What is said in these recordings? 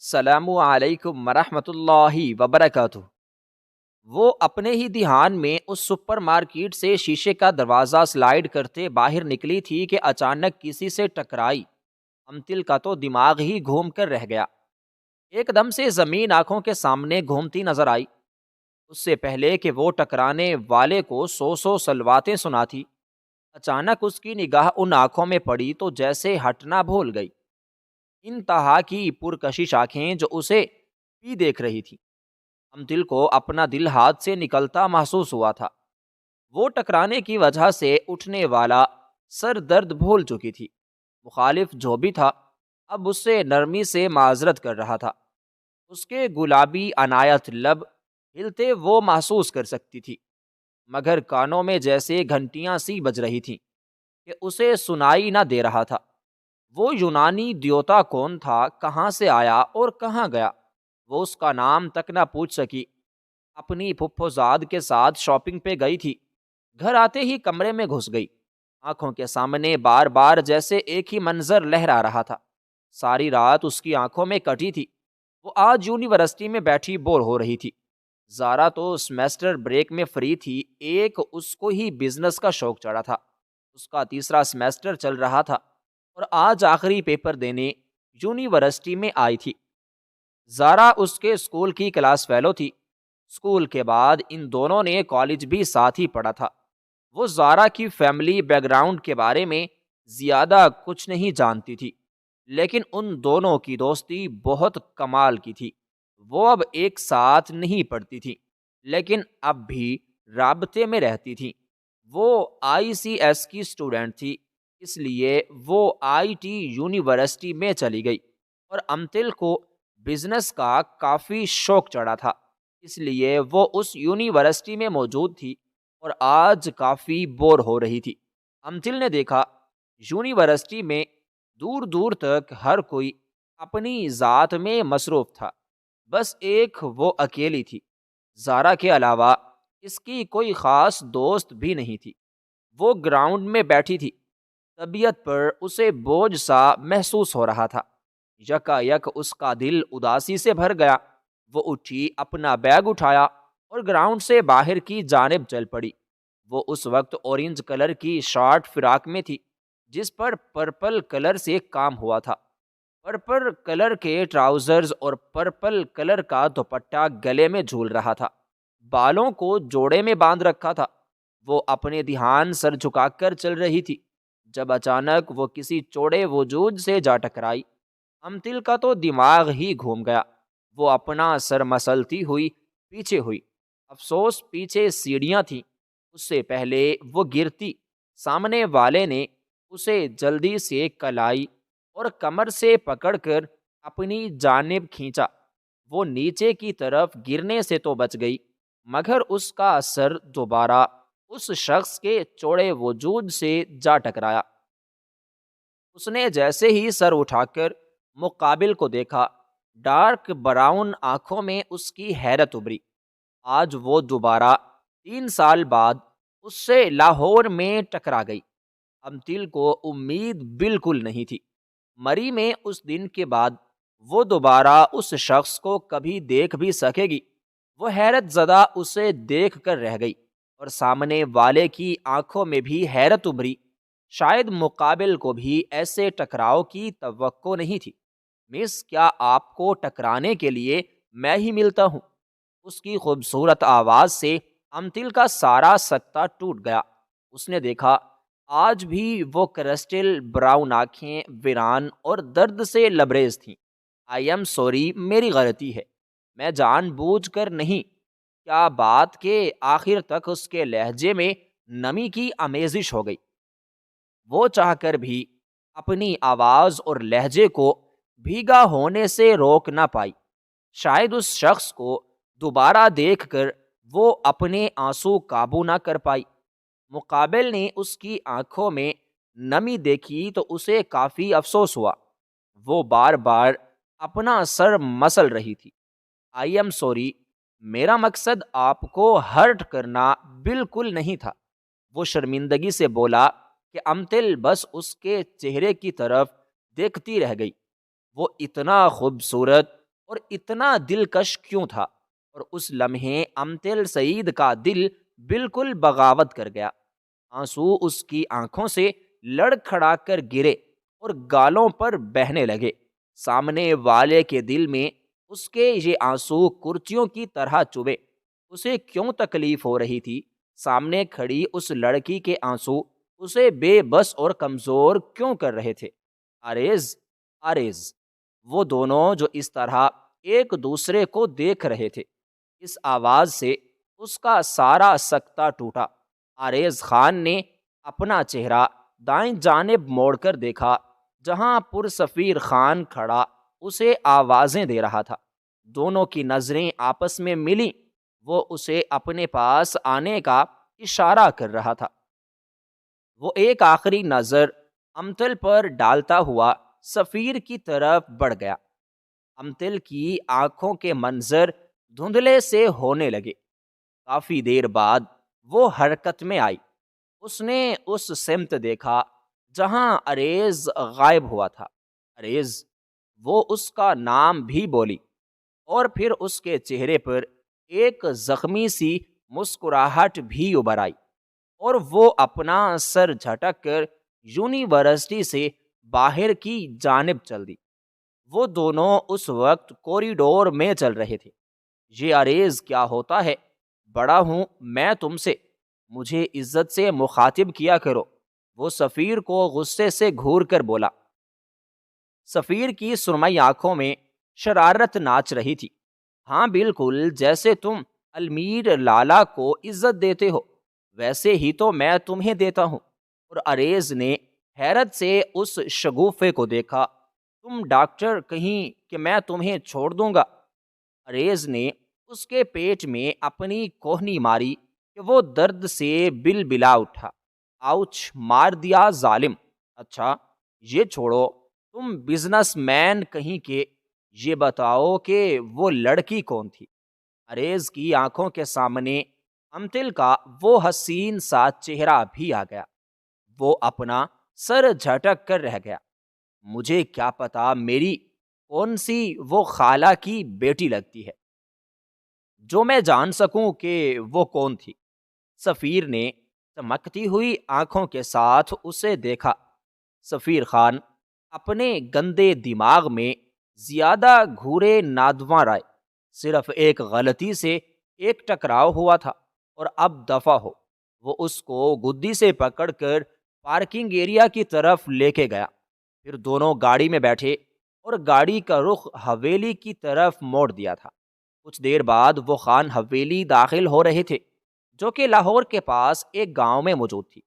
السلام علیکم ورحمۃ اللہ وبرکاتہ۔ وہ اپنے ہی دھیان میں اس سپر مارکیٹ سے شیشے کا دروازہ سلائیڈ کرتے باہر نکلی تھی کہ اچانک کسی سے ٹکرائی۔ امتل کا تو دماغ ہی گھوم کر رہ گیا۔ ایک دم سے زمین آنکھوں کے سامنے گھومتی نظر آئی۔ اس سے پہلے کہ وہ ٹکرانے والے کو سو سلواتیں سناتی، اچانک اس کی نگاہ ان آنکھوں میں پڑی تو جیسے ہٹنا بھول گئی۔ انتہا کی پرکشش آنکھیں جو اسے پی دیکھ رہی تھی۔ امتل کو اپنا دل ہاتھ سے نکلتا محسوس ہوا تھا۔ وہ ٹکرانے کی وجہ سے اٹھنے والا سر درد بھول چکی تھی۔ مخالف جو بھی تھا اب اس سے نرمی سے معذرت کر رہا تھا۔ اس کے گلابی عنایت لب ہلتے وہ محسوس کر سکتی تھی، مگر کانوں میں جیسے گھنٹیاں سی بج رہی تھیں کہ اسے سنائی نہ دے رہا تھا۔ وہ یونانی دیوتا کون تھا، کہاں سے آیا اور کہاں گیا، وہ اس کا نام تک نہ پوچھ سکی۔ اپنی پھپھوزاد کے ساتھ شاپنگ پہ گئی تھی، گھر آتے ہی کمرے میں گھس گئی۔ آنکھوں کے سامنے بار بار جیسے ایک ہی منظر لہرا رہا تھا۔ ساری رات اس کی آنکھوں میں کٹی تھی۔ وہ آج یونیورسٹی میں بیٹھی بور ہو رہی تھی۔ زارا تو سیمیسٹر بریک میں فری تھی۔ ایک اس کو ہی بزنس کا شوق چڑھا تھا۔ اس کا تیسرا سیمیسٹر چل رہا تھا اور آج آخری پیپر دینے یونیورسٹی میں آئی تھی۔ زارا اس کے اسکول کی کلاس فیلو تھی۔ اسکول کے بعد ان دونوں نے کالج بھی ساتھ ہی پڑھا تھا۔ وہ زارا کی فیملی بیک گراؤنڈ کے بارے میں زیادہ کچھ نہیں جانتی تھی، لیکن ان دونوں کی دوستی بہت کمال کی تھی۔ وہ اب ایک ساتھ نہیں پڑھتی تھی، لیکن اب بھی رابطے میں رہتی تھی۔ وہ آئی سی ایس کی اسٹوڈنٹ تھی، اس لیے وہ آئی ٹی یونیورسٹی میں چلی گئی، اور امتل کو بزنس کا کافی شوق چڑھا تھا، اس لیے وہ اس یونیورسٹی میں موجود تھی اور آج کافی بور ہو رہی تھی۔ امتل نے دیکھا یونیورسٹی میں دور دور تک ہر کوئی اپنی ذات میں مصروف تھا، بس ایک وہ اکیلی تھی۔ زارا کے علاوہ اس کی کوئی خاص دوست بھی نہیں تھی۔ وہ گراؤنڈ میں بیٹھی تھی، طبیعت پر اسے بوجھ سا محسوس ہو رہا تھا۔ یکا یک اس کا دل اداسی سے بھر گیا۔ وہ اٹھی، اپنا بیگ اٹھایا اور گراؤنڈ سے باہر کی جانب چل پڑی۔ وہ اس وقت اورنج کلر کی شارٹ فراک میں تھی، جس پر پرپل کلر سے کام ہوا تھا۔ پرپل کلر کے ٹراؤزرز اور پرپل کلر کا دوپٹہ گلے میں جھول رہا تھا۔ بالوں کو جوڑے میں باندھ رکھا تھا۔ وہ اپنے دھیان سر جھکا کر چل رہی تھی، جب اچانک وہ کسی چوڑے وجود سے جا ٹکرائی۔ امتل کا تو دماغ ہی گھوم گیا۔ وہ اپنا سر مسلتی ہوئی پیچھے ہوئی۔ افسوس پیچھے سیڑھیاں تھیں، اس سے پہلے وہ گرتی۔ سامنے والے نے اسے جلدی سے کلائی اور کمر سے پکڑ کر اپنی جانب کھینچا۔ وہ نیچے کی طرف گرنے سے تو بچ گئی، مگر اس کا سر دوبارہ اس شخص کے چوڑے وجود سے جا ٹکرایا۔ اس نے جیسے ہی سر اٹھا کر مقابل کو دیکھا، ڈارک براؤن آنکھوں میں اس کی حیرت ابھری۔ آج وہ دوبارہ 3 سال بعد اس سے لاہور میں ٹکرا گئی۔ امتل کو امید بالکل نہیں تھی مری میں اس دن کے بعد وہ دوبارہ اس شخص کو کبھی دیکھ بھی سکے گی۔ وہ حیرت زدہ اسے دیکھ کر رہ گئی، اور سامنے والے کی آنکھوں میں بھی حیرت ابھری۔ شاید مقابل کو بھی ایسے ٹکراؤ کی توقع نہیں تھی۔ مس، کیا آپ کو ٹکرانے کے لیے میں ہی ملتا ہوں؟ اس کی خوبصورت آواز سے امتل کا سارا سکتہ ٹوٹ گیا۔ اس نے دیکھا آج بھی وہ کرسٹل براؤن آنکھیں ویران اور درد سے لبریز تھیں۔ آئی ایم سوری، میری غلطی ہے، میں جان بوجھ کر نہیں۔ کیا بات کے آخر تک اس کے لہجے میں نمی کی آمیزش ہو گئی۔ وہ چاہ کر بھی اپنی آواز اور لہجے کو بھیگا ہونے سے روک نہ پائی۔ شاید اس شخص کو دوبارہ دیکھ کر وہ اپنے آنسو قابو نہ کر پائی۔ مقابل نے اس کی آنکھوں میں نمی دیکھی تو اسے کافی افسوس ہوا۔ وہ بار بار اپنا سر مسل رہی تھی۔ آئی ایم سوری، میرا مقصد آپ کو ہرٹ کرنا بالکل نہیں تھا، وہ شرمندگی سے بولا کہ امتل بس اس کے چہرے کی طرف دیکھتی رہ گئی۔ وہ اتنا خوبصورت اور اتنا دلکش کیوں تھا؟ اور اس لمحے امتل سعید کا دل بالکل بغاوت کر گیا۔ آنسو اس کی آنکھوں سے لڑکھڑا کر گرے اور گالوں پر بہنے لگے۔ سامنے والے کے دل میں اس کے یہ آنسو کرچیوں کی طرح چبھے۔ اسے کیوں تکلیف ہو رہی تھی؟ سامنے کھڑی اس لڑکی کے آنسو اسے بے بس اور کمزور کیوں کر رہے تھے؟ آریز، آریز، وہ دونوں جو اس طرح ایک دوسرے کو دیکھ رہے تھے۔ اس آواز سے اس کا سارا سکتہ ٹوٹا۔ آریز خان نے اپنا چہرہ دائیں جانب موڑ کر دیکھا، جہاں پرسفیر خان کھڑا اسے آوازیں دے رہا تھا۔ دونوں کی نظریں آپس میں ملیں۔ وہ اسے اپنے پاس آنے کا اشارہ کر رہا تھا۔ وہ ایک آخری نظر امتل پر ڈالتا ہوا سفیر کی طرف بڑھ گیا۔ امتل کی آنکھوں کے منظر دھندلے سے ہونے لگے۔ کافی دیر بعد وہ حرکت میں آئی۔ اس نے اس سمت دیکھا جہاں اریز غائب ہوا تھا۔ اریز، وہ اس کا نام بھی بولی، اور پھر اس کے چہرے پر ایک زخمی سی مسکراہٹ بھی ابھر آئی، اور وہ اپنا سر جھٹک کر یونیورسٹی سے باہر کی جانب چل دی۔ وہ دونوں اس وقت کوریڈور میں چل رہے تھے۔ یہ اریز کیا ہوتا ہے؟ بڑا ہوں میں تم سے، مجھے عزت سے مخاطب کیا کرو، وہ سفیر کو غصے سے گھور کر بولا۔ سفیر کی سرمئی آنکھوں میں شرارت ناچ رہی تھی۔ ہاں بالکل، جیسے تم المیر لالا کو عزت دیتے ہو ویسے ہی تو میں تمہیں دیتا ہوں۔ اور اریز نے حیرت سے اس شگوفے کو دیکھا۔ تم ڈاکٹر کہیں کہ میں تمہیں چھوڑ دوں گا؟ اریز نے اس کے پیٹ میں اپنی کوہنی ماری کہ وہ درد سے بل بلا اٹھا۔ آؤچ، مار دیا ظالم۔ اچھا یہ چھوڑو، تم بزنس مین کہیں کہ، یہ بتاؤ کہ وہ لڑکی کون تھی؟ اریز کی آنکھوں کے سامنے امتل کا وہ حسین سا چہرہ بھی آ گیا۔ وہ اپنا سر جھٹک کر رہ گیا۔ مجھے کیا پتا میری کون سی وہ خالہ کی بیٹی لگتی ہے جو میں جان سکوں کہ وہ کون تھی۔ سفیر نے چمکتی ہوئی آنکھوں کے ساتھ اسے دیکھا۔ سفیر خان اپنے گندے دماغ میں زیادہ گھورے نادواں رائے۔ صرف ایک غلطی سے ایک ٹکراؤ ہوا تھا اور اب دفع ہو۔ وہ اس کو گدی سے پکڑ کر پارکنگ ایریا کی طرف لے کے گیا۔ پھر دونوں گاڑی میں بیٹھے اور گاڑی کا رخ حویلی کی طرف موڑ دیا تھا۔ کچھ دیر بعد وہ خان حویلی داخل ہو رہے تھے، جو کہ لاہور کے پاس ایک گاؤں میں موجود تھی۔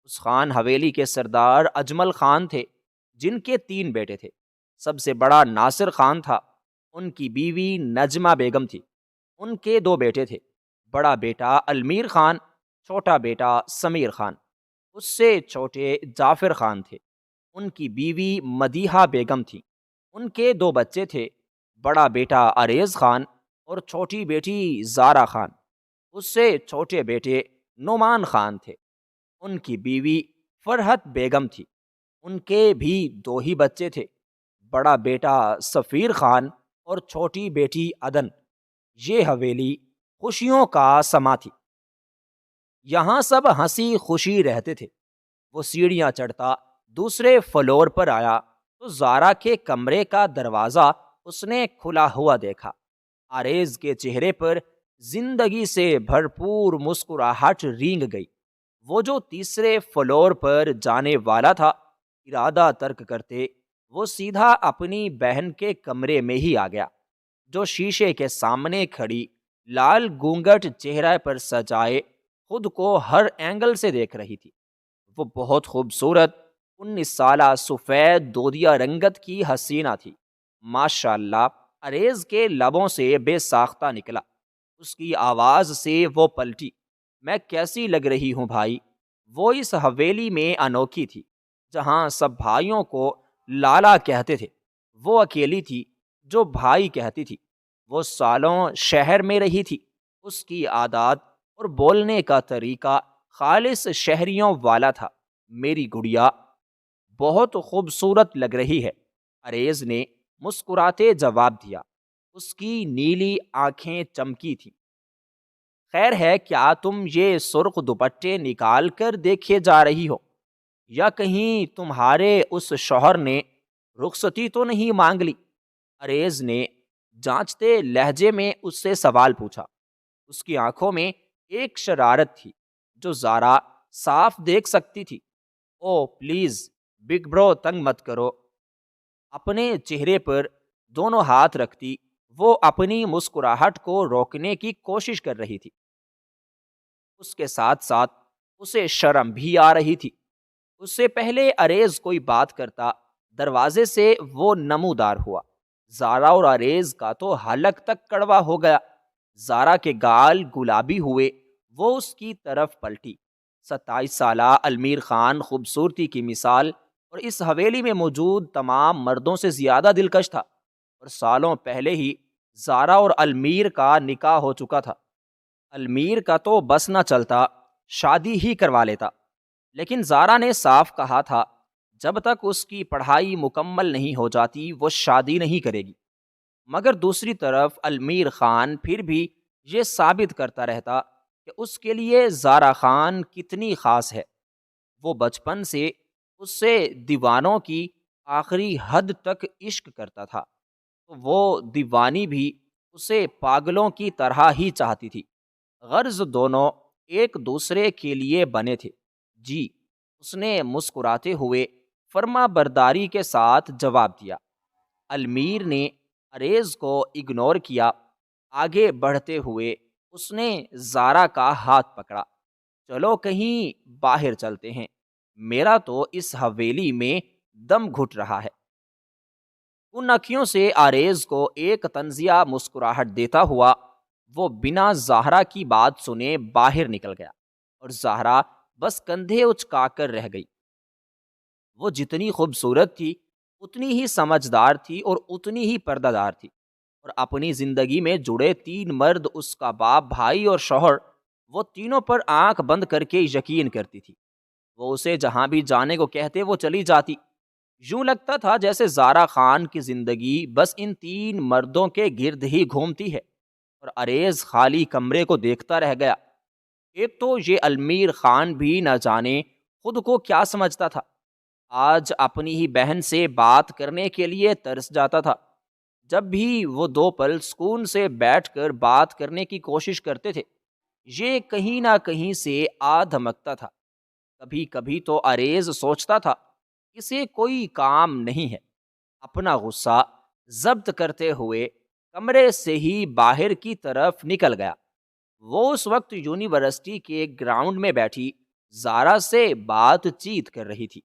اس خان حویلی کے سردار اجمل خان تھے، جن کے 3 بیٹے تھے۔ سب سے بڑا ناصر خان تھا، ان کی بیوی نجمہ بیگم تھی۔ ان کے 2 بیٹے تھے، بڑا بیٹا المیر خان، چھوٹا بیٹا سمیر خان۔ اس سے چھوٹے جعفر خان تھے، ان کی بیوی مدیحہ بیگم تھی۔ ان کے 2 بچے تھے، بڑا بیٹا اریز خان اور چھوٹی بیٹی زارا خان۔ اس سے چھوٹے بیٹے نعمان خان تھے، ان کی بیوی فرحت بیگم تھی۔ ان کے بھی 2 ہی بچے تھے، بڑا بیٹا سفیر خان اور چھوٹی بیٹی عدن۔ یہ حویلی خوشیوں کا سما تھی، یہاں سب ہنسی خوشی رہتے تھے۔ وہ سیڑھیاں چڑھتا دوسرے فلور پر آیا تو زارا کے کمرے کا دروازہ اس نے کھلا ہوا دیکھا۔ آریز کے چہرے پر زندگی سے بھرپور مسکراہٹ رینگ گئی۔ وہ جو تیسرے فلور پر جانے والا تھا، ارادہ ترک کرتے وہ سیدھا اپنی بہن کے کمرے میں ہی آ گیا، جو شیشے کے سامنے کھڑی لال گونگٹ چہرہ پر سجائے خود کو ہر اینگل سے دیکھ رہی تھی۔ وہ بہت خوبصورت 19 سالہ سفید دودیا رنگت کی حسینہ تھی۔ ماشاء اللہ، اریز کے لبوں سے بے ساختہ نکلا۔ اس کی آواز سے وہ پلٹی۔ میں کیسی لگ رہی ہوں بھائی؟ وہ اس حویلی میں انوکھی تھی، جہاں سب بھائیوں کو لالا کہتے تھے، وہ اکیلی تھی جو بھائی کہتی تھی۔ وہ سالوں شہر میں رہی تھی، اس کی عادات اور بولنے کا طریقہ خالص شہریوں والا تھا۔ میری گڑیا بہت خوبصورت لگ رہی ہے، اریز نے مسکراتے جواب دیا۔ اس کی نیلی آنکھیں چمکی تھیں۔ خیر ہے، کیا تم یہ سرخ دوپٹے نکال کر دیکھے جا رہی ہو، یا کہیں تمہارے اس شوہر نے رخصتی تو نہیں مانگ لی؟ اریز نے جانچتے لہجے میں اس سے سوال پوچھا۔ اس کی آنکھوں میں ایک شرارت تھی جو زارا صاف دیکھ سکتی تھی۔ او پلیز بگ برو، تنگ مت کرو۔ اپنے چہرے پر دونوں ہاتھ رکھتی وہ اپنی مسکراہٹ کو روکنے کی کوشش کر رہی تھی۔ اس کے ساتھ ساتھ اسے شرم بھی آ رہی تھی۔ اس سے پہلے اریز کوئی بات کرتا، دروازے سے وہ نمودار ہوا۔ زارا اور اریز کا تو حلق تک کڑوا ہو گیا۔ زارا کے گال گلابی ہوئے، وہ اس کی طرف پلٹی۔ 27 سالہ المیر خان خوبصورتی کی مثال، اور اس حویلی میں موجود تمام مردوں سے زیادہ دلکش تھا، اور سالوں پہلے ہی زارا اور المیر کا نکاح ہو چکا تھا۔ المیر کا تو بس نہ چلتا، شادی ہی کروا لیتا، لیکن زارا نے صاف کہا تھا جب تک اس کی پڑھائی مکمل نہیں ہو جاتی وہ شادی نہیں کرے گی۔ مگر دوسری طرف المیر خان پھر بھی یہ ثابت کرتا رہتا کہ اس کے لیے زارا خان کتنی خاص ہے۔ وہ بچپن سے اس سے دیوانوں کی آخری حد تک عشق کرتا تھا، تو وہ دیوانی بھی اسے پاگلوں کی طرح ہی چاہتی تھی۔ غرض دونوں ایک دوسرے کے لیے بنے تھے۔ جی، اس نے مسکراتے ہوئے فرما برداری کے ساتھ جواب دیا۔ المیر نے اریز کو اگنور کیا۔ آگے بڑھتے ہوئے اس نے زارا کا ہاتھ پکڑا۔ چلو کہیں باہر چلتے ہیں، میرا تو اس حویلی میں دم گھٹ رہا ہے۔ ان اکھیوں سے آریز کو ایک طنزیہ مسکراہٹ دیتا ہوا وہ بنا زہرا کی بات سنے باہر نکل گیا، اور زہرا بس کندھے اچکا کر رہ گئی۔ وہ جتنی خوبصورت تھی اتنی ہی سمجھدار تھی اور اتنی ہی پردہ دار تھی، اور اپنی زندگی میں جڑے 3 مرد، اس کا باپ، بھائی اور شوہر، وہ تینوں پر آنکھ بند کر کے یقین کرتی تھی۔ وہ اسے جہاں بھی جانے کو کہتے وہ چلی جاتی۔ یوں لگتا تھا جیسے زارا خان کی زندگی بس ان 3 مردوں کے گرد ہی گھومتی ہے، اور اریز خالی کمرے کو دیکھتا رہ گیا۔ ایک تو یہ المیر خان بھی نہ جانے خود کو کیا سمجھتا تھا، آج اپنی ہی بہن سے بات کرنے کے لیے ترس جاتا تھا۔ جب بھی وہ 2 پل سکون سے بیٹھ کر بات کرنے کی کوشش کرتے تھے، یہ کہیں نہ کہیں سے آ دھمکتا تھا۔ کبھی کبھی تو اریز سوچتا تھا اسے کوئی کام نہیں ہے۔ اپنا غصہ ضبط کرتے ہوئے کمرے سے ہی باہر کی طرف نکل گیا۔ وہ اس وقت یونیورسٹی کے گراؤنڈ میں بیٹھی زارا سے بات چیت کر رہی تھی۔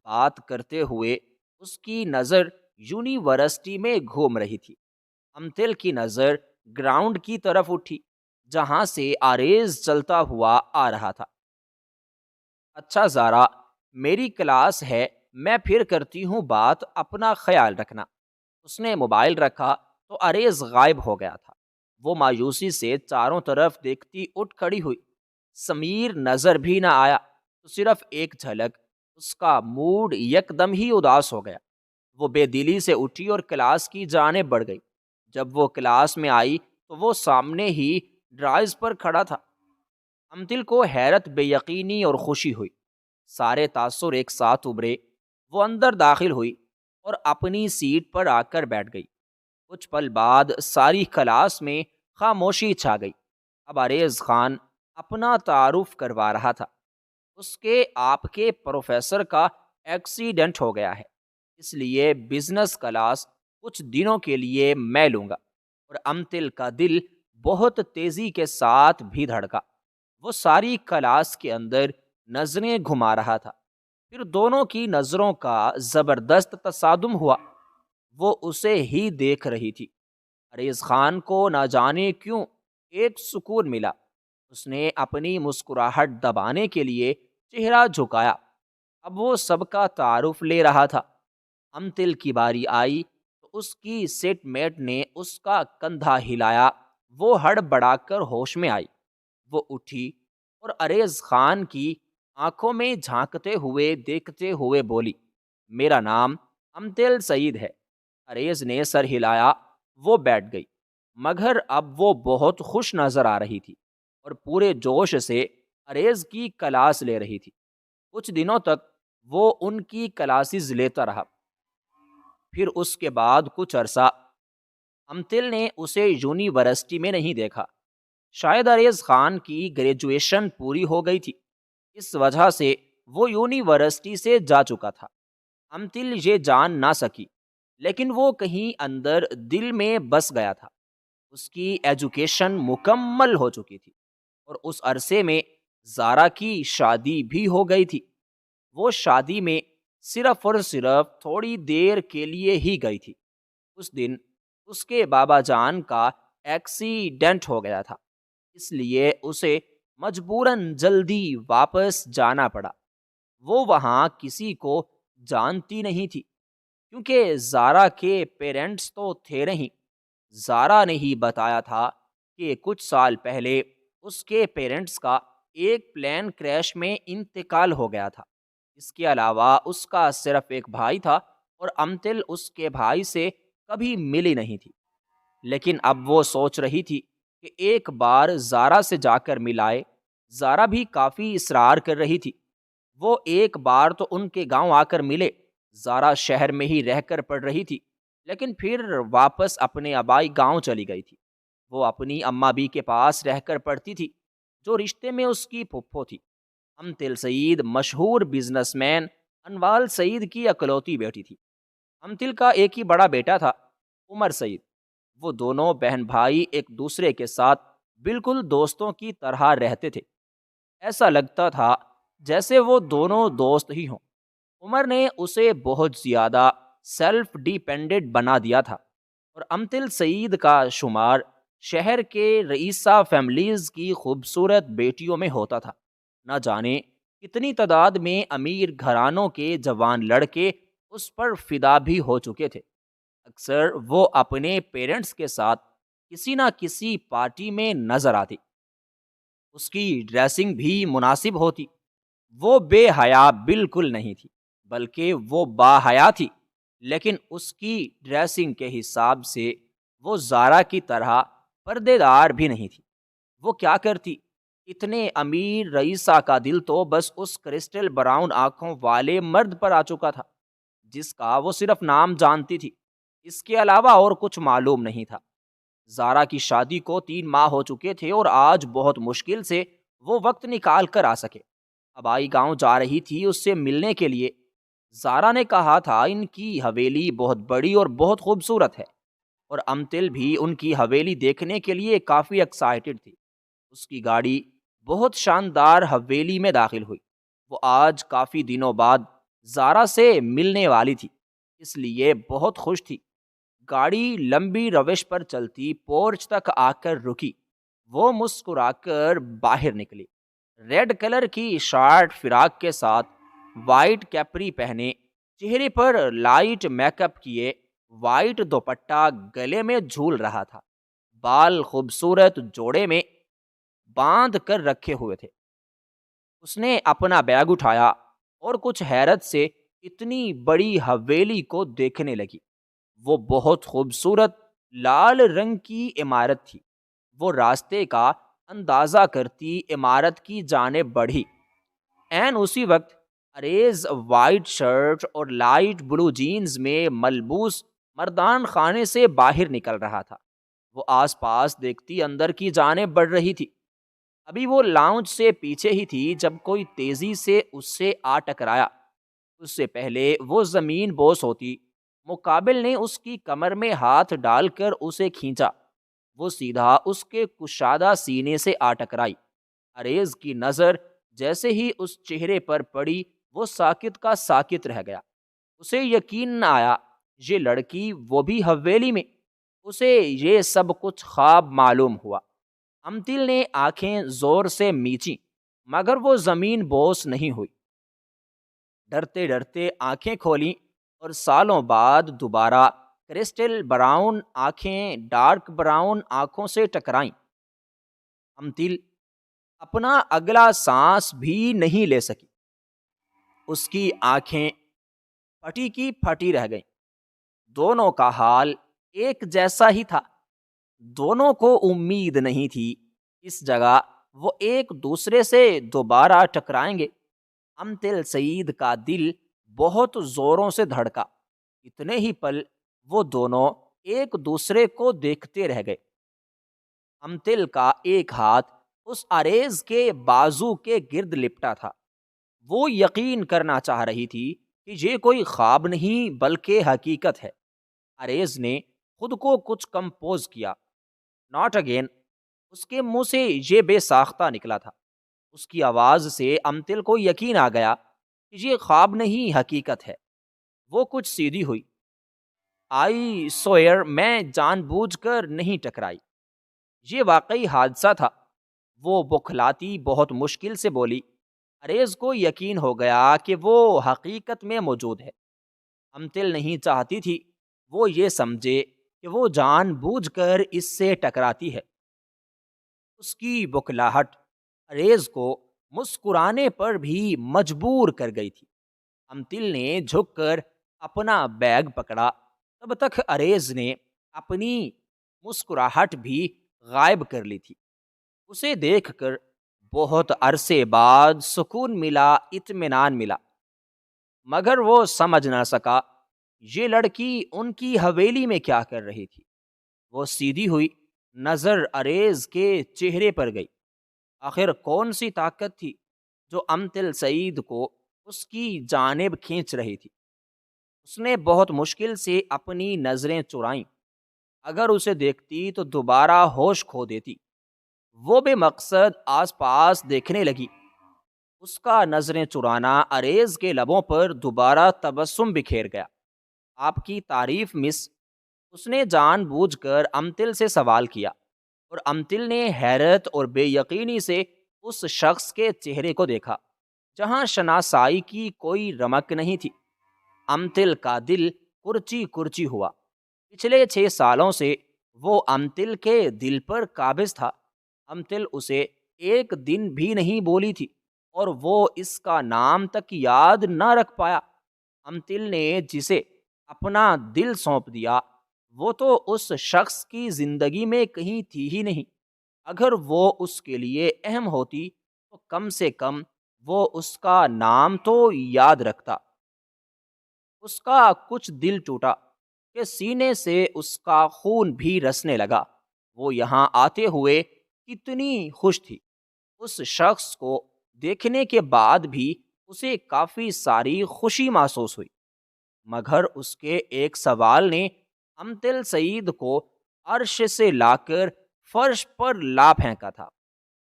بات کرتے ہوئے اس کی نظر یونیورسٹی میں گھوم رہی تھی۔ امتل کی نظر گراؤنڈ کی طرف اٹھی جہاں سے آریز چلتا ہوا آ رہا تھا۔ اچھا زارا، میری کلاس ہے، میں پھر کرتی ہوں بات، اپنا خیال رکھنا۔ اس نے موبائل رکھا تو اریز غائب ہو گیا تھا۔ وہ مایوسی سے چاروں طرف دیکھتی اٹھ کھڑی ہوئی۔ سمیر نظر بھی نہ آیا تو صرف ایک جھلک اس کا موڈ یکدم ہی اداس ہو گیا۔ وہ بے دلی سے اٹھی اور کلاس کی جانب بڑھ گئی۔ جب وہ کلاس میں آئی تو وہ سامنے ہی ڈرائز پر کھڑا تھا۔ امتل کو حیرت، بے یقینی اور خوشی ہوئی۔ سارے تاثر ایک ساتھ ابھرے۔ وہ اندر داخل ہوئی اور اپنی سیٹ پر آ کر بیٹھ گئی۔ کچھ پل بعد ساری کلاس میں خاموشی چھا گئی۔ اب اریز خان اپنا تعارف کروا رہا تھا۔ اس کے آپ کے پروفیسر کا ایکسیڈنٹ ہو گیا ہے، اس لیے بزنس کلاس کچھ دنوں کے لیے میں لوں گا۔ اور امتل کا دل بہت تیزی کے ساتھ بھی دھڑکا۔ وہ ساری کلاس کے اندر نظریں گھما رہا تھا۔ پھر دونوں کی نظروں کا زبردست تصادم ہوا۔ وہ اسے ہی دیکھ رہی تھی۔ اریز خان کو نہ جانے کیوں ایک سکون ملا۔ اس نے اپنی مسکراہٹ دبانے کے لیے چہرہ جھکایا۔ اب وہ سب کا تعارف لے رہا تھا۔ امتل کی باری آئی تو اس کی سیٹ میٹ نے اس کا کندھا ہلایا۔ وہ ہڑبڑا کر ہوش میں آئی۔ وہ اٹھی اور اریز خان کی آنکھوں میں جھانکتے ہوئے دیکھتے ہوئے بولی، میرا نام امتل سعید ہے۔ اریز نے سر ہلایا۔ وہ بیٹھ گئی، مگر اب وہ بہت خوش نظر آ رہی تھی اور پورے جوش سے اریز کی کلاس لے رہی تھی۔ کچھ دنوں تک وہ ان کی کلاسز لیتا رہا، پھر اس کے بعد کچھ عرصہ امتل نے اسے یونیورسٹی میں نہیں دیکھا۔ شاید اریز خان کی گریجویشن پوری ہو گئی تھی، اس وجہ سے وہ یونیورسٹی سے جا چکا تھا۔ امتل یہ جان نہ سکی، لیکن وہ کہیں اندر دل میں بس گیا تھا۔ اس کی ایجوکیشن مکمل ہو چکی تھی اور اس عرصے میں زارا کی شادی بھی ہو گئی تھی۔ وہ شادی میں صرف اور صرف تھوڑی دیر کے لیے ہی گئی تھی۔ اس دن اس کے بابا جان کا ایکسیڈنٹ ہو گیا تھا، اس لیے اسے مجبوراً جلدی واپس جانا پڑا۔ وہ وہاں کسی کو جانتی نہیں تھی، کیونکہ زارا کے پیرنٹس تو تھے نہیں۔ زارا نے ہی بتایا تھا کہ کچھ سال پہلے اس کے پیرنٹس کا ایک پلین کریش میں انتقال ہو گیا تھا۔ اس کے علاوہ اس کا صرف ایک بھائی تھا اور امتل اس کے بھائی سے کبھی ملی نہیں تھی، لیکن اب وہ سوچ رہی تھی کہ ایک بار زارا سے جا کر ملائے۔ زارا بھی کافی اصرار کر رہی تھی۔ وہ ایک بار تو ان کے گاؤں آ کر ملے۔ زارا شہر میں ہی رہ کر پڑھ رہی تھی، لیکن پھر واپس اپنے آبائی گاؤں چلی گئی تھی۔ وہ اپنی اماں بی کے پاس رہ کر پڑھتی تھی، جو رشتے میں اس کی پھپھو تھی۔ امتل سعید مشہور بزنس مین انوال سعید کی اکلوتی بیٹی تھی۔ امتل کا ایک ہی بڑا بیٹا تھا، عمر سعید۔ وہ دونوں بہن بھائی ایک دوسرے کے ساتھ بالکل دوستوں کی طرح رہتے تھے۔ ایسا لگتا تھا جیسے وہ دونوں دوست ہی ہوں۔ عمر نے اسے بہت زیادہ سیلف ڈیپینڈنٹ بنا دیا تھا اور امتل سعید کا شمار شہر کے رئیسہ فیملیز کی خوبصورت بیٹیوں میں ہوتا تھا۔ نہ جانے کتنی تعداد میں امیر گھرانوں کے جوان لڑکے اس پر فدا بھی ہو چکے تھے۔ اکثر وہ اپنے پیرنٹس کے ساتھ کسی نہ کسی پارٹی میں نظر آتی۔ اس کی ڈریسنگ بھی مناسب ہوتی۔ وہ بے حیا بالکل نہیں تھی، بلکہ وہ با حیا تھی، لیکن اس کی ڈریسنگ کے حساب سے وہ زارا کی طرح پردے دار بھی نہیں تھی۔ وہ کیا کرتی؟ اتنے امیر رئیسہ کا دل تو بس اس کرسٹل براؤن آنکھوں والے مرد پر آ چکا تھا، جس کا وہ صرف نام جانتی تھی، اس کے علاوہ اور کچھ معلوم نہیں تھا۔ زارا کی شادی کو 3 ماہ ہو چکے تھے اور آج بہت مشکل سے وہ وقت نکال کر آ سکے۔ اب آئی گاؤں جا رہی تھی اس سے ملنے کے لیے۔ زارا نے کہا تھا ان کی حویلی بہت بڑی اور بہت خوبصورت ہے، اور امتل بھی ان کی حویلی دیکھنے کے لیے کافی ایکسائٹڈ تھی۔ اس کی گاڑی بہت شاندار حویلی میں داخل ہوئی۔ وہ آج کافی دنوں بعد زارا سے ملنے والی تھی، اس لیے بہت خوش تھی۔ گاڑی لمبی روش پر چلتی پورچ تک آ کر رکی۔ وہ مسکرا کر باہر نکلی۔ ریڈ کلر کی شارٹ فراق کے ساتھ وائٹ کیپری پہنے، چہرے پر لائٹ میک اپ کیے، وائٹ دوپٹہ گلے میں جھول رہا تھا۔ بال خوبصورت جوڑے میں باندھ کر رکھے ہوئے تھے۔ اس نے اپنا بیگ اٹھایا اور کچھ حیرت سے اتنی بڑی حویلی کو دیکھنے لگی۔ وہ بہت خوبصورت لال رنگ کی عمارت تھی۔ وہ راستے کا اندازہ کرتی عمارت کی جانب بڑھی۔ عین اسی وقت اریز وائٹ شرٹ اور لائٹ بلو جینز میں ملبوس مردان خانے سے باہر نکل رہا تھا۔ وہ آس پاس دیکھتی اندر کی جانب بڑھ رہی تھی۔ ابھی وہ لاؤنج سے پیچھے ہی تھی جب کوئی تیزی سے اس سے آ ٹکرایا۔ اس سے پہلے وہ زمین بوس ہوتی، مقابل نے اس کی کمر میں ہاتھ ڈال کر اسے کھینچا۔ وہ سیدھا اس کے کشادہ سینے سے آ ٹکرائی۔ اریز کی نظر جیسے ہی اس چہرے پر پڑی، وہ ساکت کا ساکت رہ گیا۔ اسے یقین نہ آیا، یہ لڑکی وہ بھی حویلی میں۔ اسے یہ سب کچھ خواب معلوم ہوا۔ امتل نے آنکھیں زور سے میچیں، مگر وہ زمین بوس نہیں ہوئی۔ ڈرتے ڈرتے آنکھیں کھولیں اور سالوں بعد دوبارہ کرسٹل براؤن آنکھیں ڈارک براؤن آنکھوں سے ٹکرائیں۔ امتل اپنا اگلا سانس بھی نہیں لے سکی۔ اس کی آنکھیں پھٹی کی پھٹی رہ گئیں۔ دونوں کا حال ایک جیسا ہی تھا، دونوں کو امید نہیں تھی اس جگہ وہ ایک دوسرے سے دوبارہ ٹکرائیں گے۔ امتل سعید کا دل بہت زوروں سے دھڑکا، اتنے ہی پل وہ دونوں ایک دوسرے کو دیکھتے رہ گئے۔ امتل کا ایک ہاتھ اس اریز کے بازو کے گرد لپٹا تھا، وہ یقین کرنا چاہ رہی تھی کہ یہ کوئی خواب نہیں بلکہ حقیقت ہے۔ اریز نے خود کو کچھ کمپوز کیا۔ ناٹ اگین، اس کے منہ سے یہ بے ساختہ نکلا تھا۔ اس کی آواز سے امتل کو یقین آ گیا کہ یہ خواب نہیں حقیقت ہے۔ وہ کچھ سیدھی ہوئی۔ آئی سوئر، میں جان بوجھ کر نہیں ٹکرائی، یہ واقعی حادثہ تھا۔ وہ بکھلاتی بہت مشکل سے بولی۔ اریز کو یقین ہو گیا کہ وہ حقیقت میں موجود ہے۔ امتل نہیں چاہتی تھی وہ یہ سمجھے کہ وہ جان بوجھ کر اس سے ٹکراتی ہے۔ اس کی بکھلاہٹ اریز کو مسکرانے پر بھی مجبور کر گئی تھی۔ امتل نے جھک کر اپنا بیگ پکڑا، تب تک اریز نے اپنی مسکراہٹ بھی غائب کر لی تھی۔ اسے دیکھ کر بہت عرصے بعد سکون ملا، اطمینان ملا، مگر وہ سمجھ نہ سکا یہ لڑکی ان کی حویلی میں کیا کر رہی تھی۔ وہ سیدھی ہوئی، نظر اریز کے چہرے پر گئی۔ آخر کون سی طاقت تھی جو امتل سعید کو اس کی جانب کھینچ رہی تھی؟ اس نے بہت مشکل سے اپنی نظریں چرائیں، اگر اسے دیکھتی تو دوبارہ ہوش کھو دیتی۔ وہ بے مقصد آس پاس دیکھنے لگی۔ اس کا نظریں چرانا اریز کے لبوں پر دوبارہ تبسم بکھیر گیا۔ آپ کی تعریف مس، اس نے جان بوجھ کر امتل سے سوال کیا، اور امتل نے حیرت اور بے یقینی سے اس شخص کے چہرے کو دیکھا جہاں شناسائی کی کوئی رمق نہیں تھی۔ امتل کا دل کرچی کرچی ہوا۔ پچھلے 6 سالوں سے وہ امتل کے دل پر قابض تھا۔ امتل اسے ایک دن بھی نہیں بولی تھی اور وہ اس کا نام تک یاد نہ رکھ پایا۔ امتل نے جسے اپنا دل سونپ دیا وہ تو اس شخص کی زندگی میں کہیں تھی ہی نہیں۔ اگر وہ اس کے لیے اہم ہوتی تو کم سے کم وہ اس کا نام تو یاد رکھتا۔ اس کا کچھ دل ٹوٹا کہ سینے سے اس کا خون بھی رسنے لگا۔ وہ یہاں آتے ہوئے کتنی خوش تھی۔ اس شخص کو دیکھنے کے بعد بھی اسے کافی ساری خوشی محسوس ہوئی، مگر اس کے ایک سوال نے امتل سعید کو عرش سے لا کر فرش پر لا پھینکا تھا۔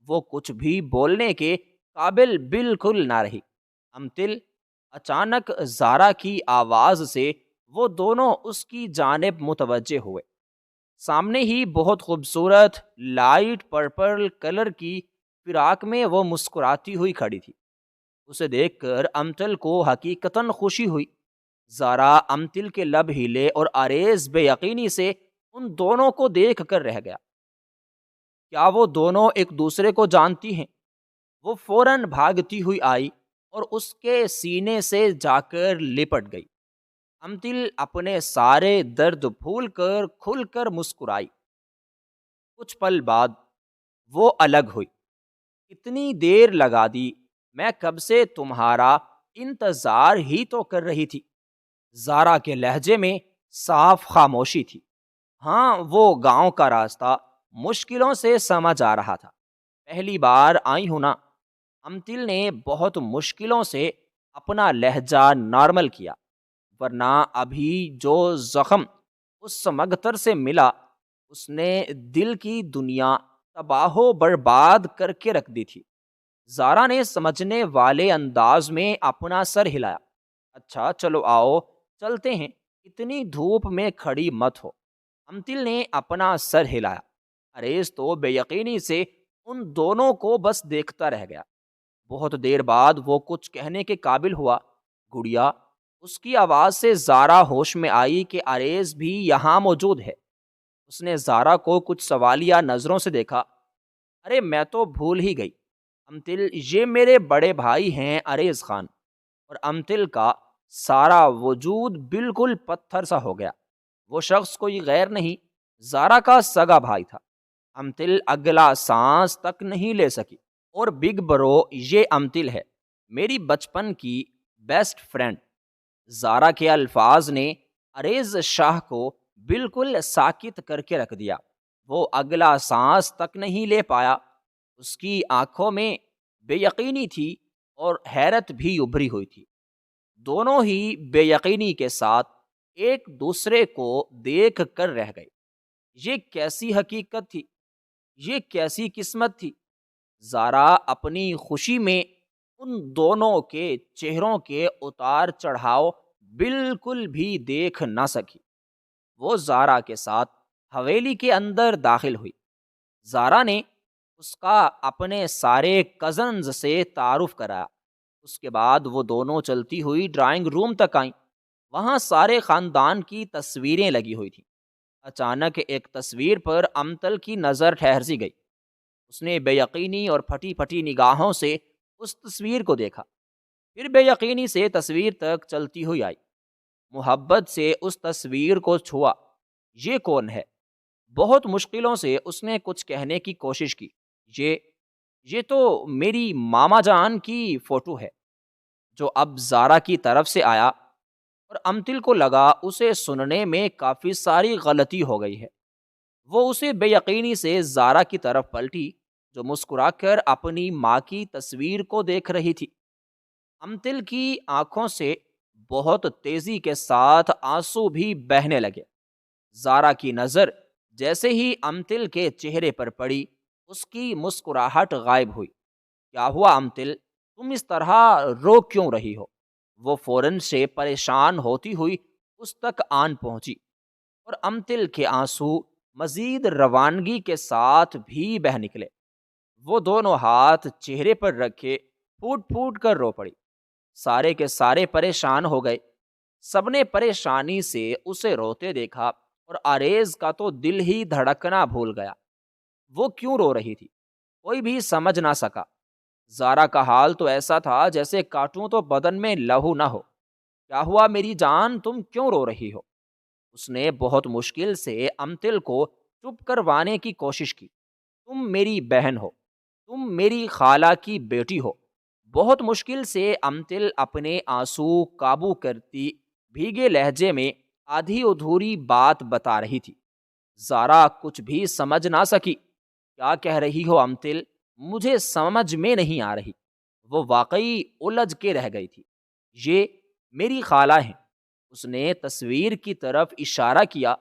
وہ کچھ بھی بولنے کے قابل بالکل نہ رہی۔ امتل، اچانک زارا کی آواز سے وہ دونوں اس کی جانب متوجہ ہوئے۔ سامنے ہی بہت خوبصورت لائٹ پرپل کلر کی فراق میں وہ مسکراتی ہوئی کھڑی تھی۔ اسے دیکھ کر امتل کو حقیقتاً خوشی ہوئی۔ زارا امتل کے لب ہلے اور اریز بے یقینی سے ان دونوں کو دیکھ کر رہ گیا۔ کیا وہ دونوں ایک دوسرے کو جانتی ہیں؟ وہ فوراً بھاگتی ہوئی آئی اور اس کے سینے سے جا کر لپٹ گئی۔ امتل اپنے سارے درد بھول کر کھل کر مسکرائی۔ کچھ پل بعد وہ الگ ہوئی۔ اتنی دیر لگا دی، میں کب سے تمہارا انتظار ہی تو کر رہی تھی۔ زارا کے لہجے میں صاف خاموشی تھی۔ ہاں، وہ گاؤں کا راستہ مشکلوں سے سمجھ آ رہا تھا۔ پہلی بار آئی ہوں نا؟ امتل نے بہت مشکلوں سے اپنا لہجہ نارمل کیا، ورنہ ابھی جو زخم اس مگتر سے ملا اس نے دل کی دنیا تباہ و برباد کر کے رکھ دی تھی۔ زارا نے سمجھنے والے انداز میں اپنا سر ہلایا۔ اچھا چلو آؤ چلتے ہیں، اتنی دھوپ میں کھڑی مت ہو۔ امتل نے اپنا سر ہلایا۔ اریز تو بے یقینی سے ان دونوں کو بس دیکھتا رہ گیا۔ بہت دیر بعد وہ کچھ کہنے کے قابل ہوا۔ گڑیا، اس کی آواز سے زارا ہوش میں آئی کہ اریز بھی یہاں موجود ہے۔ اس نے زارا کو کچھ سوالیہ نظروں سے دیکھا۔ ارے میں تو بھول ہی گئی امتل، یہ میرے بڑے بھائی ہیں اریز خان۔ اور امتل کا سارا وجود بالکل پتھر سا ہو گیا۔ وہ شخص کوئی غیر نہیں، زارا کا سگا بھائی تھا۔ امتل اگلا سانس تک نہیں لے سکی۔ اور بگ برو، یہ امتل ہے، میری بچپن کی بیسٹ فرینڈ۔ زارا کے الفاظ نے اریز شاہ کو بالکل ساکت کر کے رکھ دیا۔ وہ اگلا سانس تک نہیں لے پایا۔ اس کی آنکھوں میں بے یقینی تھی اور حیرت بھی ابھری ہوئی تھی۔ دونوں ہی بے یقینی کے ساتھ ایک دوسرے کو دیکھ کر رہ گئے۔ یہ کیسی حقیقت تھی، یہ کیسی قسمت تھی؟ زارا اپنی خوشی میں ان دونوں کے چہروں کے اتار چڑھاؤ بالکل بھی دیکھ نہ سکی۔ وہ زارا کے ساتھ حویلی کے اندر داخل ہوئی۔ زارا نے اس کا اپنے سارے کزنز سے تعارف کرایا۔ اس کے بعد وہ دونوں چلتی ہوئی ڈرائنگ روم تک آئیں۔ وہاں سارے خاندان کی تصویریں لگی ہوئی تھیں۔ اچانک ایک تصویر پر امتل کی نظر ٹھہر سی گئی۔ اس نے بے یقینی اور پھٹی پھٹی نگاہوں سے اس تصویر کو دیکھا، پھر بے یقینی سے تصویر تک چلتی ہوئی آئی۔ محبت سے اس تصویر کو چھوا۔ یہ کون ہے؟ بہت مشکلوں سے اس نے کچھ کہنے کی کوشش کی۔ یہ تو میری ماما جان کی فوٹو ہے۔ جو اب زارا کی طرف سے آیا اور امتل کو لگا اسے سننے میں کافی ساری غلطی ہو گئی ہے۔ وہ اسے بے یقینی سے زارا کی طرف پلٹی، جو مسکرا کر اپنی ماں کی تصویر کو دیکھ رہی تھی۔ امتل کی آنکھوں سے بہت تیزی کے ساتھ آنسو بھی بہنے لگے۔ زارا کی نظر جیسے ہی امتل کے چہرے پر پڑی، اس کی مسکراہٹ غائب ہوئی۔ کیا ہوا امتل؟ تم اس طرح رو کیوں رہی ہو؟ وہ فوراً سے پریشان ہوتی ہوئی اس تک آن پہنچی اور امتل کے آنسو مزید روانگی کے ساتھ بھی بہہ نکلے۔ وہ دونوں ہاتھ چہرے پر رکھے پھوٹ پھوٹ کر رو پڑی۔ سارے کے سارے پریشان ہو گئے۔ سب نے پریشانی سے اسے روتے دیکھا اور آریز کا تو دل ہی دھڑکنا بھول گیا۔ وہ کیوں رو رہی تھی کوئی بھی سمجھ نہ سکا۔ زارا کا حال تو ایسا تھا جیسے کاٹوں تو بدن میں لہو نہ ہو۔ کیا ہوا میری جان، تم کیوں رو رہی ہو؟ اس نے بہت مشکل سے امتل کو چپ کروانے کی کوشش کی۔ تم میری بہن ہو، تم میری خالہ کی بیٹی ہو۔ بہت مشکل سے امتل اپنے آنسو قابو کرتی بھیگے لہجے میں آدھی ادھوری بات بتا رہی تھی۔ زارا کچھ بھی سمجھ نہ سکی۔ کیا کہہ رہی ہو امتل؟ مجھے سمجھ میں نہیں آ رہی۔ وہ واقعی الجھ کے رہ گئی تھی۔ یہ میری خالہ ہیں۔ اس نے تصویر کی طرف اشارہ کیا،